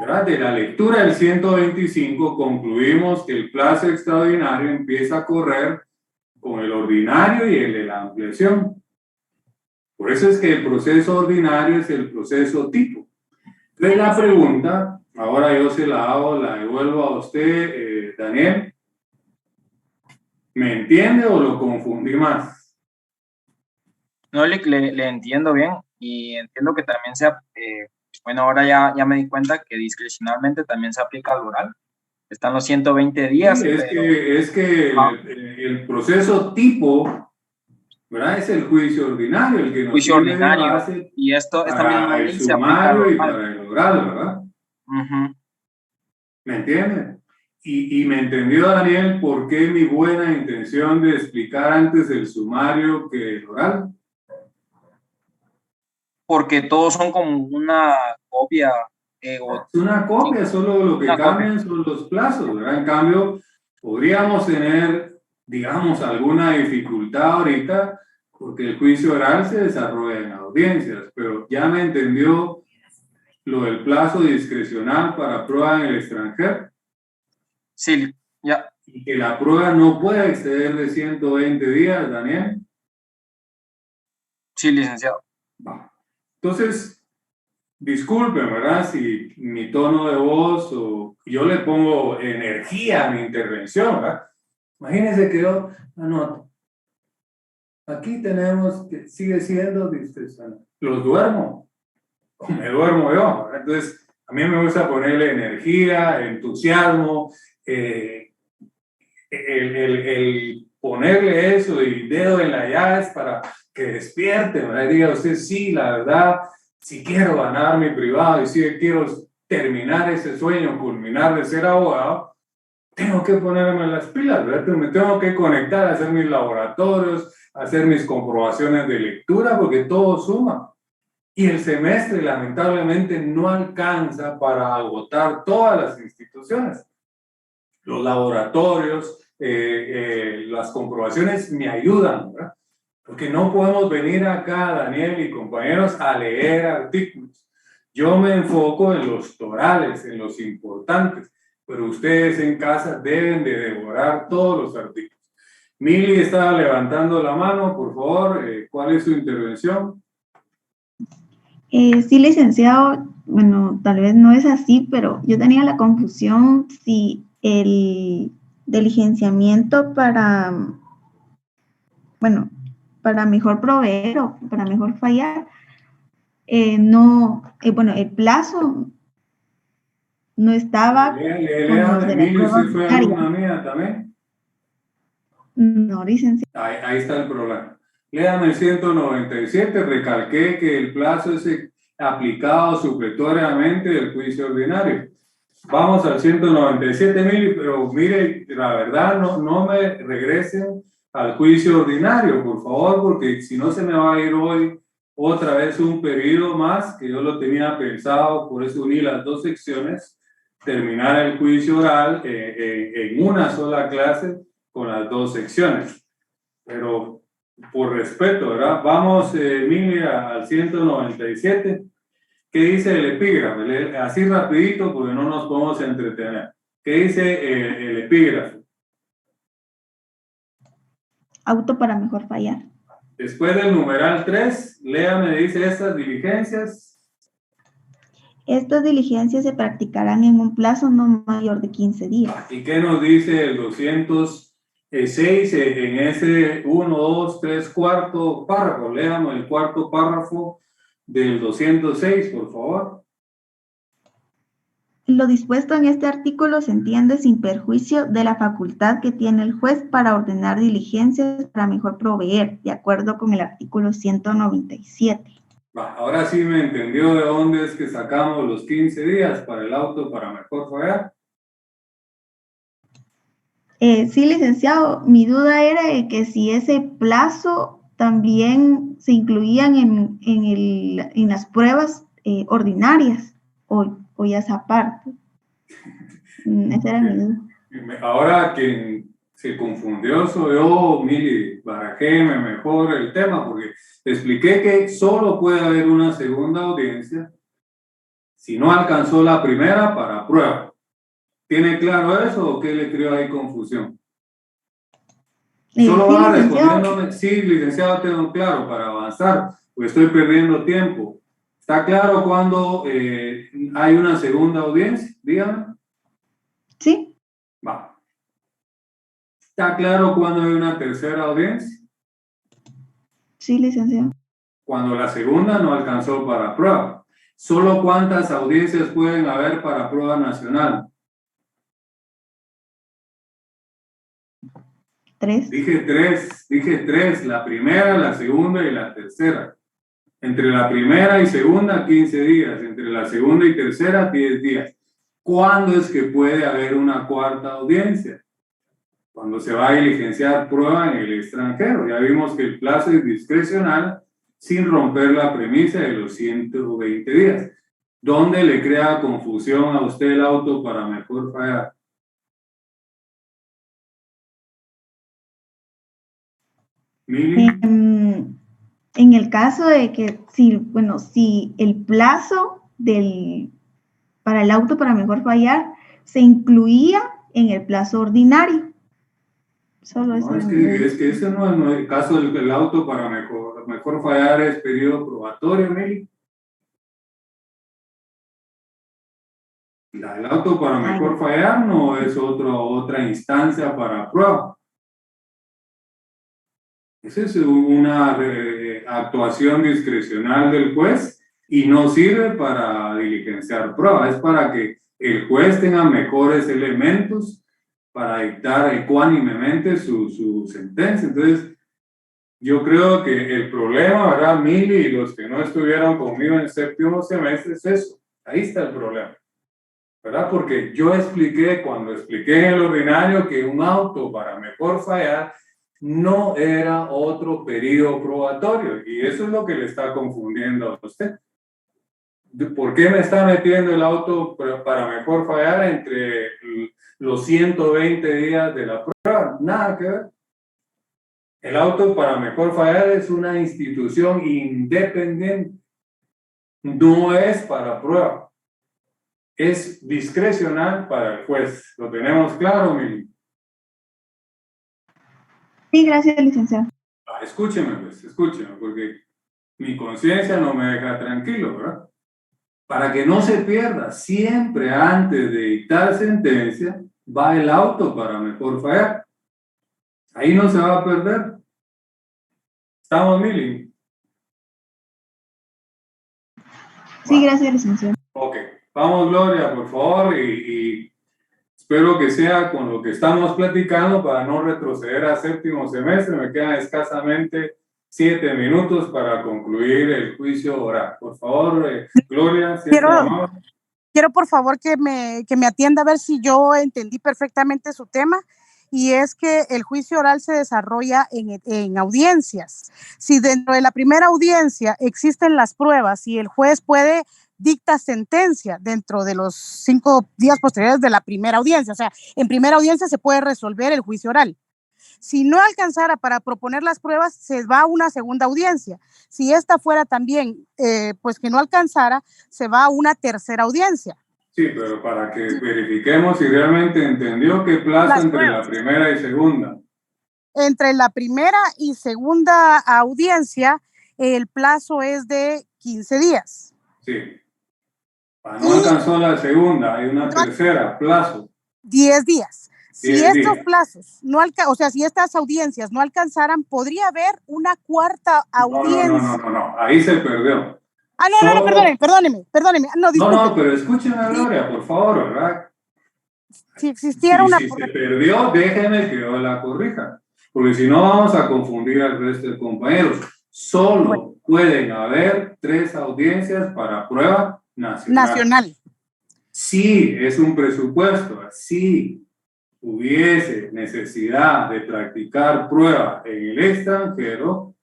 ¿Verdad? De la lectura del 125 concluimos que el plazo extraordinario empieza a correr con el ordinario y el de la ampliación. Por eso es que el proceso ordinario es el proceso tipo. Entonces la pregunta, ahora yo se la hago, la devuelvo a usted, Daniel. ¿Me entiende o lo confundí más? No, le entiendo bien y entiendo que también bueno, ahora ya me di cuenta que discrecionalmente también se aplica al oral. Están los 120 días. Sí, es que el proceso tipo ¿verdad? Es el juicio ordinario el que nos Juicio sirve de ordinario. base Y esta misma para el ley se aplica al sumario y oral. para el oral, ¿verdad? ¿Me entienden? Y me entendió Daniel por qué mi buena intención de explicar antes el sumario que el oral. Porque todos son como una copia. Es una copia, solo lo que cambian son los plazos, ¿verdad? En cambio, podríamos tener, digamos, alguna dificultad ahorita porque el juicio oral se desarrolla en audiencias, pero ya me entendió lo del plazo discrecional para prueba en el extranjero. Sí, ya. Y que la prueba no puede exceder de 120 días, Daniel. Sí, licenciado. Entonces, disculpen, ¿verdad? Si mi tono de voz o yo le pongo energía a mi intervención, ¿verdad? Imagínense que yo anoto. Aquí tenemos que sigue siendo discrecional. Los duermo, o me duermo yo, ¿verdad? Entonces, a mí me gusta ponerle energía, entusiasmo, el ponerle eso y dedo en la llave para que despierte, ¿verdad? Y diga usted, sí, la verdad, si quiero ganar mi privado y si quiero terminar ese sueño, culminar de ser abogado, tengo que ponerme las pilas, ¿verdad? Me tengo que conectar, hacer mis laboratorios, hacer mis comprobaciones de lectura, porque todo suma. Y el semestre, lamentablemente, no alcanza para agotar todas las instituciones. Los laboratorios, las comprobaciones me ayudan, ¿verdad? Porque no podemos venir acá, Daniel y compañeros, a leer artículos. Yo me enfoco en los torales, en los importantes, pero ustedes en casa deben de devorar todos los artículos. Mili estaba levantando la mano, por favor, ¿cuál es su intervención? Sí, licenciado, bueno, tal vez no es así, pero yo tenía la confusión si el diligenciamiento para, bueno, para mejor proveer o para mejor fallar, bueno, el plazo no estaba con los de la Mili, prueba ¿usted fue alumna ordinaria. mía también? No, licenciado. Ahí está el problema. Léame el 197, recalqué que el plazo es aplicado supletoriamente del juicio ordinario. Vamos al 197, Mili, pero mire, la verdad, no me regresen al juicio ordinario, por favor, porque si no se me va a ir hoy otra vez un periodo más, que yo lo tenía pensado, por eso uní las dos secciones, terminar el juicio oral en una sola clase con las dos secciones. Pero por respeto, ¿verdad? Vamos, Mili, al 197. ¿Qué dice el epígrafe? Así rapidito porque no nos podemos entretener. ¿Qué dice el epígrafe? Auto para mejor fallar. Después del numeral 3, léame, dice estas diligencias. Estas diligencias se practicarán en un plazo no mayor de 15 días. ¿Y qué nos dice el 206 en ese 1, 2, 3, cuarto párrafo? Léame el cuarto párrafo del 206, por favor. Lo dispuesto en este artículo se entiende sin perjuicio de la facultad que tiene el juez para ordenar diligencias para mejor proveer, de acuerdo con el artículo 197. Ahora sí me entendió de dónde es que sacamos los 15 días para el auto para mejor fallar. Sí, licenciado, mi duda era de que si ese plazo también se incluían en las pruebas ordinarias o ya esa parte. Esa era mi duda. Ahora quien se confundió soy yo, Mili, barajéme mejor el tema, porque expliqué que solo puede haber una segunda audiencia si no alcanzó la primera para prueba. ¿Tiene claro eso o qué le creó ahí confusión? Solo Sí, va licenciado. respondiéndome, sí, licenciado, tengo claro para avanzar, pues estoy perdiendo tiempo. ¿Está claro cuando hay una segunda audiencia? Dígame. Sí. Va. ¿Está claro cuando hay una tercera audiencia? Sí, licenciado. Cuando la segunda no alcanzó para prueba. ¿Solo cuántas audiencias pueden haber para prueba nacional? 3. Dije tres, la primera, la segunda y la tercera. Entre la primera y segunda, 15 días. Entre la segunda y tercera, 10 días. ¿Cuándo es que puede haber una cuarta audiencia? Cuando se va a diligenciar prueba en el extranjero. Ya vimos que el plazo es discrecional sin romper la premisa de los 120 días. ¿Dónde le crea confusión a usted el auto para mejor fallar? ¿Mili? En el caso de que, si el plazo para el auto para mejor fallar se incluía en el plazo ordinario. Solo No, es que ese no es el caso del auto para mejor fallar, es periodo probatorio, Mili. El auto para mejor fallar no es otra instancia para prueba. Esa es una actuación discrecional del juez y no sirve para diligenciar prueba, es para que el juez tenga mejores elementos para dictar ecuánimemente su sentencia. Entonces, yo creo que el problema, ¿verdad, Mili? Y los que no estuvieron conmigo en el séptimo semestre es eso. Ahí está el problema, ¿verdad? Porque yo expliqué, cuando expliqué en el ordinario, que un auto para mejor fallar no era otro periodo probatorio. Y eso es lo que le está confundiendo a usted. ¿Por qué me está metiendo el auto para mejor fallar entre los 120 días de la prueba? Nada que ver. El auto para mejor fallar es una institución independiente. No es para prueba. Es discrecional para el juez. ¿Lo tenemos claro, Mili? Sí, gracias, licenciado. Escúcheme, porque mi conciencia no me deja tranquilo, ¿verdad? Para que no se pierda, siempre antes de dictar sentencia, va el auto para mejor fallar. Ahí no se va a perder. ¿Estamos, Mili? Sí, gracias, licenciado. Ok, vamos, Gloria, por favor, y espero que sea con lo que estamos platicando para no retroceder a séptimo semestre. Me quedan escasamente 7 minutos para concluir el juicio oral. Por favor, Gloria, si quiero por favor que me atienda a ver si yo entendí perfectamente su tema. Y es que el juicio oral se desarrolla en audiencias. Si dentro de la primera audiencia existen las pruebas y el juez dicta sentencia dentro de los 5 días posteriores de la primera audiencia, o sea, en primera audiencia se puede resolver el juicio oral. Si no alcanzara para proponer las pruebas, se va a una segunda audiencia. Si esta fuera también, pues que no alcanzara, se va a una tercera audiencia. Sí, pero para que verifiquemos si realmente entendió qué plazo entre la primera y segunda. Entre la primera y segunda audiencia, el plazo es de 15 días. Sí. No alcanzó la segunda, hay una tercera, plazo. 10 días. Si estos días. plazos no si estas audiencias no alcanzaran, podría haber una cuarta audiencia. No, ahí se perdió. Perdóneme. No, pero escúcheme, Gloria, por favor, ¿verdad? Si existiera si se perdió, déjeme que yo la corrija, porque si no vamos a confundir al resto de compañeros. Solo pueden haber 3 audiencias para prueba nacional. Sí, es un presupuesto. Si hubiese necesidad de practicar prueba en el extranjero,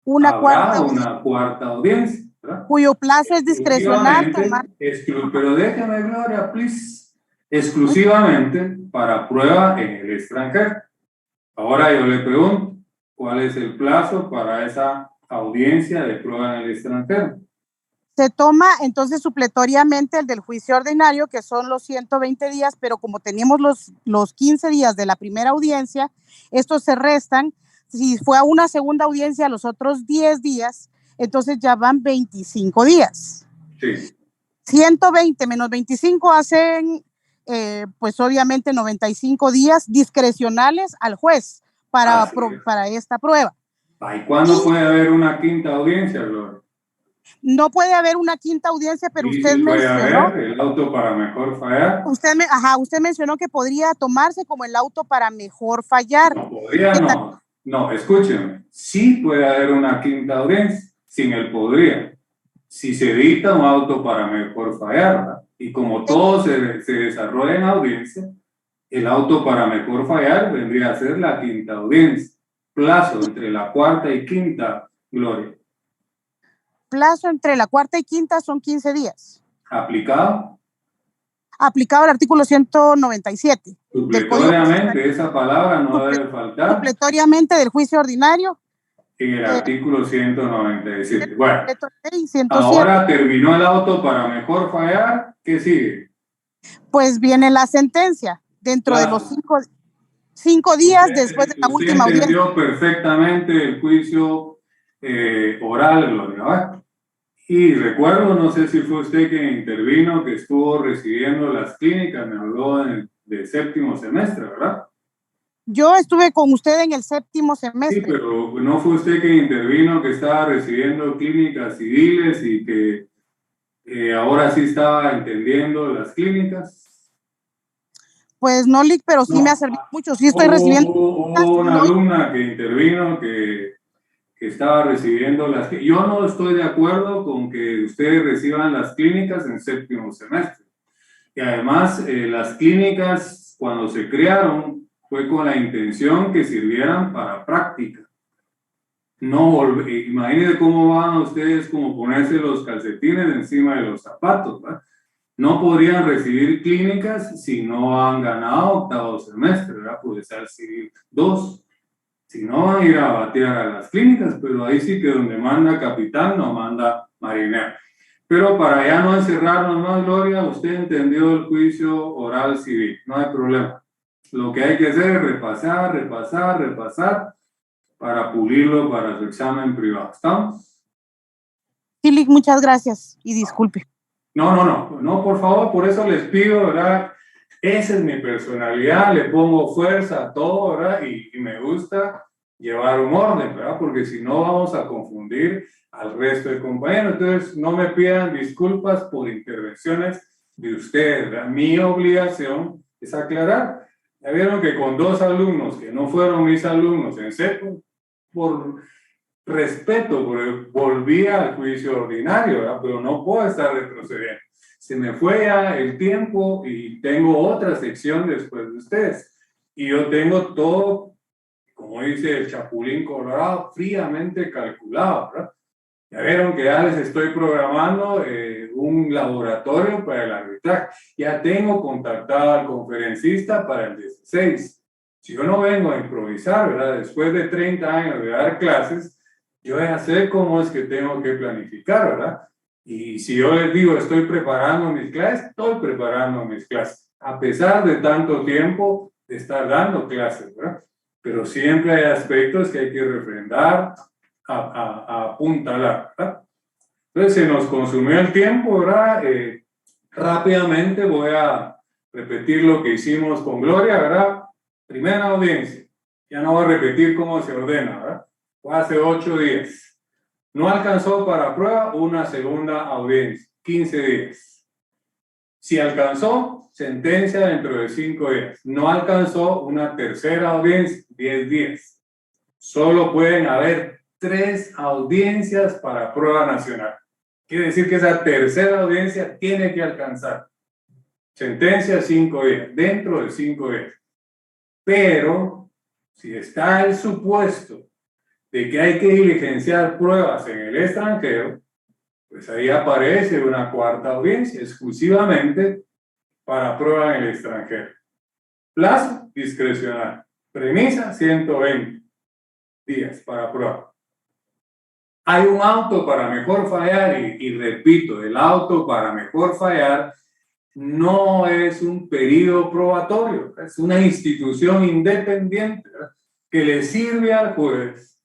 habrá una cuarta audiencia, ¿verdad? Cuyo plazo es discrecional. Pero déjeme, Gloria, please. Exclusivamente para prueba en el extranjero. Ahora yo le pregunto, ¿cuál es el plazo para esa audiencia de prueba en el extranjero? Se toma entonces supletoriamente el del juicio ordinario, que son los 120 días, pero como teníamos los 15 días de la primera audiencia, estos se restan. Si fue a una segunda audiencia los otros 10 días, entonces ya van 25 días. Sí. 120 menos 25 hacen, pues obviamente 95 días discrecionales al juez para esta prueba. ¿Y cuándo puede haber una quinta audiencia, Gloria? No puede haber una quinta audiencia, pero Sí, usted sí puede mencionó, haber el auto para mejor fallar. usted mencionó que podría tomarse como el auto para mejor fallar. No podría, no, escúcheme. Sí puede haber una quinta audiencia, sin el podría. Si se dicta un auto para mejor fallar, ¿verdad? Y como todo se desarrolla en audiencia, el auto para mejor fallar vendría a ser la quinta audiencia. Plazo entre la cuarta y quinta, Gloria. Plazo entre la cuarta y quinta son 15 días. ¿Aplicado? Aplicado el artículo 197 del Código Supletoriamente, esa palabra no debe faltar supletoriamente del juicio ordinario. en el artículo 197. Bueno, 107. ahora terminó el auto para mejor fallar. ¿Qué sigue? Pues viene la sentencia dentro de los 5 días después de la Usted última audiencia. entendió perfectamente el juicio oral, Gloria, ¿verdad? Y recuerdo, no sé si fue usted quien intervino, que estuvo recibiendo las clínicas, me habló de séptimo semestre, ¿verdad? Yo estuve con usted en el séptimo Sí, semestre. pero no fue usted quien intervino, que estaba recibiendo clínicas civiles y que ahora sí estaba entendiendo las clínicas. Pues no, Lick, pero sí No. me ha servido mucho. Sí estoy recibiendo. Hubo una alumna que intervino que estaba recibiendo las... Yo no estoy de acuerdo con que ustedes reciban las clínicas en séptimo semestre. Y además, las clínicas, cuando se crearon, fue con la intención que sirvieran para práctica. No, imagínense cómo van ustedes como ponerse los calcetines encima de los zapatos, ¿verdad? No podrían recibir clínicas si no han ganado octavo semestre, ¿verdad? Puede ser civil 2. Si no, van a ir a batear a las clínicas, pero ahí sí que donde manda capitán no manda marinero. Pero para ya no encerrarnos más, Gloria, usted entendió el juicio oral civil, no hay problema. Lo que hay que hacer es repasar para pulirlo para su examen privado. ¿Estamos? Sí, Lick, muchas gracias y disculpe. No, por favor, por eso les pido, ¿verdad? Esa es mi personalidad, le pongo fuerza a todo, ¿verdad? Y me gusta llevar un orden, ¿verdad? Porque si no vamos a confundir al resto de compañeros. Entonces, no me pidan disculpas por intervenciones de ustedes, ¿verdad? Mi obligación es aclarar. Ya vieron que con 2 alumnos que no fueron mis alumnos en CEPO, por respeto, porque volví al juicio ordinario, ¿verdad? Pero no puedo estar retrocediendo. Se me fue ya el tiempo y tengo otra sección después de ustedes. Y yo tengo todo, como dice el Chapulín Colorado, fríamente calculado, ¿verdad? Ya vieron que ya les estoy programando un laboratorio para el arbitraje. Ya tengo contactado al conferencista para el 16. Si yo no vengo a improvisar, ¿verdad? Después de 30 años de dar clases, yo ya sé cómo es que tengo que planificar, ¿verdad? Y si yo les digo, estoy preparando mis clases, estoy preparando mis clases, a pesar de tanto tiempo de estar dando clases, ¿verdad? Pero siempre hay aspectos que hay que refrendar, apuntalar, ¿verdad? Entonces se nos consumió el tiempo, ¿verdad? Rápidamente voy a repetir lo que hicimos con Gloria, ¿verdad? Primera audiencia, ya no voy a repetir cómo se ordena, ¿verdad? Fue hace 8 días. No alcanzó para prueba, una segunda audiencia, 15 días. Si alcanzó, sentencia dentro de 5 días. No alcanzó, una tercera audiencia, 10 días. Solo pueden haber 3 audiencias para prueba nacional. Quiere decir que esa tercera audiencia tiene que alcanzar. Sentencia 5 días, dentro de 5 días. Pero, si está el supuesto de que hay que diligenciar pruebas en el extranjero, pues ahí aparece una cuarta audiencia exclusivamente para prueba en el extranjero. Plazo discrecional. Premisa 120 días para prueba. Hay un auto para mejor fallar y repito, el auto para mejor fallar no es un periodo probatorio, es una institución independiente, ¿verdad?, que le sirve al juez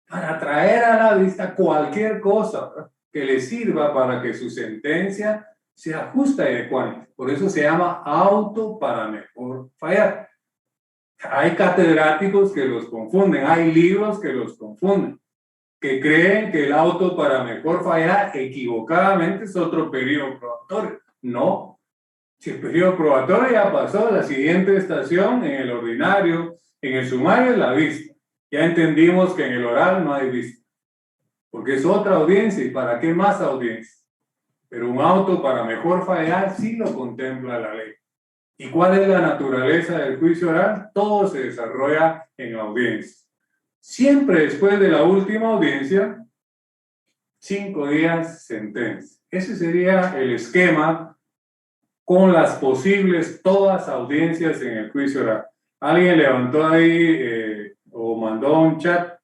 para traer a la vista cualquier cosa, ¿verdad?, que le sirva para que su sentencia sea justa y adecuada. Por eso se llama auto para mejor fallar. Hay catedráticos que los confunden, hay libros que los confunden. que creen que el auto para mejor fallar equivocadamente es otro periodo probatorio. No. Si el periodo probatorio ya pasó, la siguiente estación en el ordinario, en el sumario es la vista. Ya entendimos que en el oral no hay vista, porque es otra audiencia. ¿Y para qué más audiencia? Pero un auto para mejor fallar sí lo contempla la ley. ¿Y cuál es la naturaleza del juicio oral? Todo se desarrolla en audiencia. Siempre después de la última audiencia, 5 días sentencia. Ese sería el esquema con las posibles todas audiencias en el juicio oral. ¿Alguien levantó ahí o mandó un chat?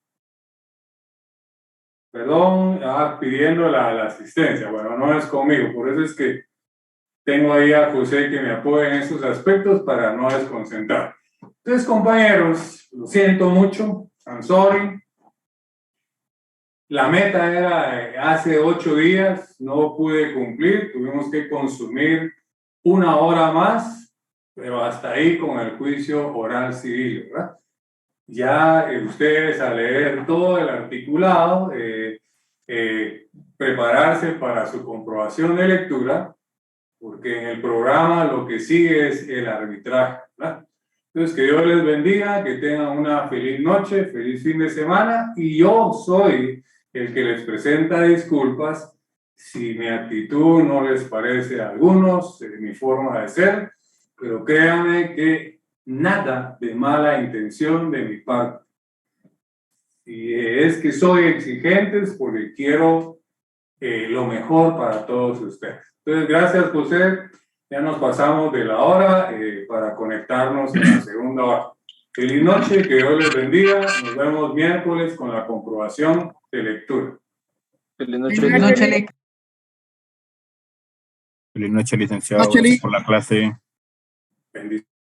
Perdón, pidiendo la asistencia. Bueno, no es conmigo, por eso es que tengo ahí a José que me apoya en esos aspectos para no desconcentrar. Entonces, compañeros, lo siento mucho, I'm sorry. La meta era hace 8 días, no pude cumplir, tuvimos que consumir 1 hora más, pero hasta ahí con el juicio oral civil, ¿verdad? Ya ustedes al leer todo el articulado, prepararse para su comprobación de lectura, porque en el programa lo que sigue es el arbitraje, ¿verdad? Entonces, que Dios les bendiga, que tengan una feliz noche, feliz fin de semana, y yo soy el que les presenta disculpas si mi actitud no les parece a algunos, mi forma de ser, pero créanme que nada de mala intención de mi parte. Y es que soy exigente porque quiero lo mejor para todos ustedes. Entonces, gracias, José. Ya nos pasamos de la hora para conectarnos en la segunda hora. Feliz noche, que Dios les bendiga. Nos vemos miércoles con la comprobación de lectura. Feliz noche. Feliz noche. Feliz noche, licenciado. Gracias por la clase. Bendiciones.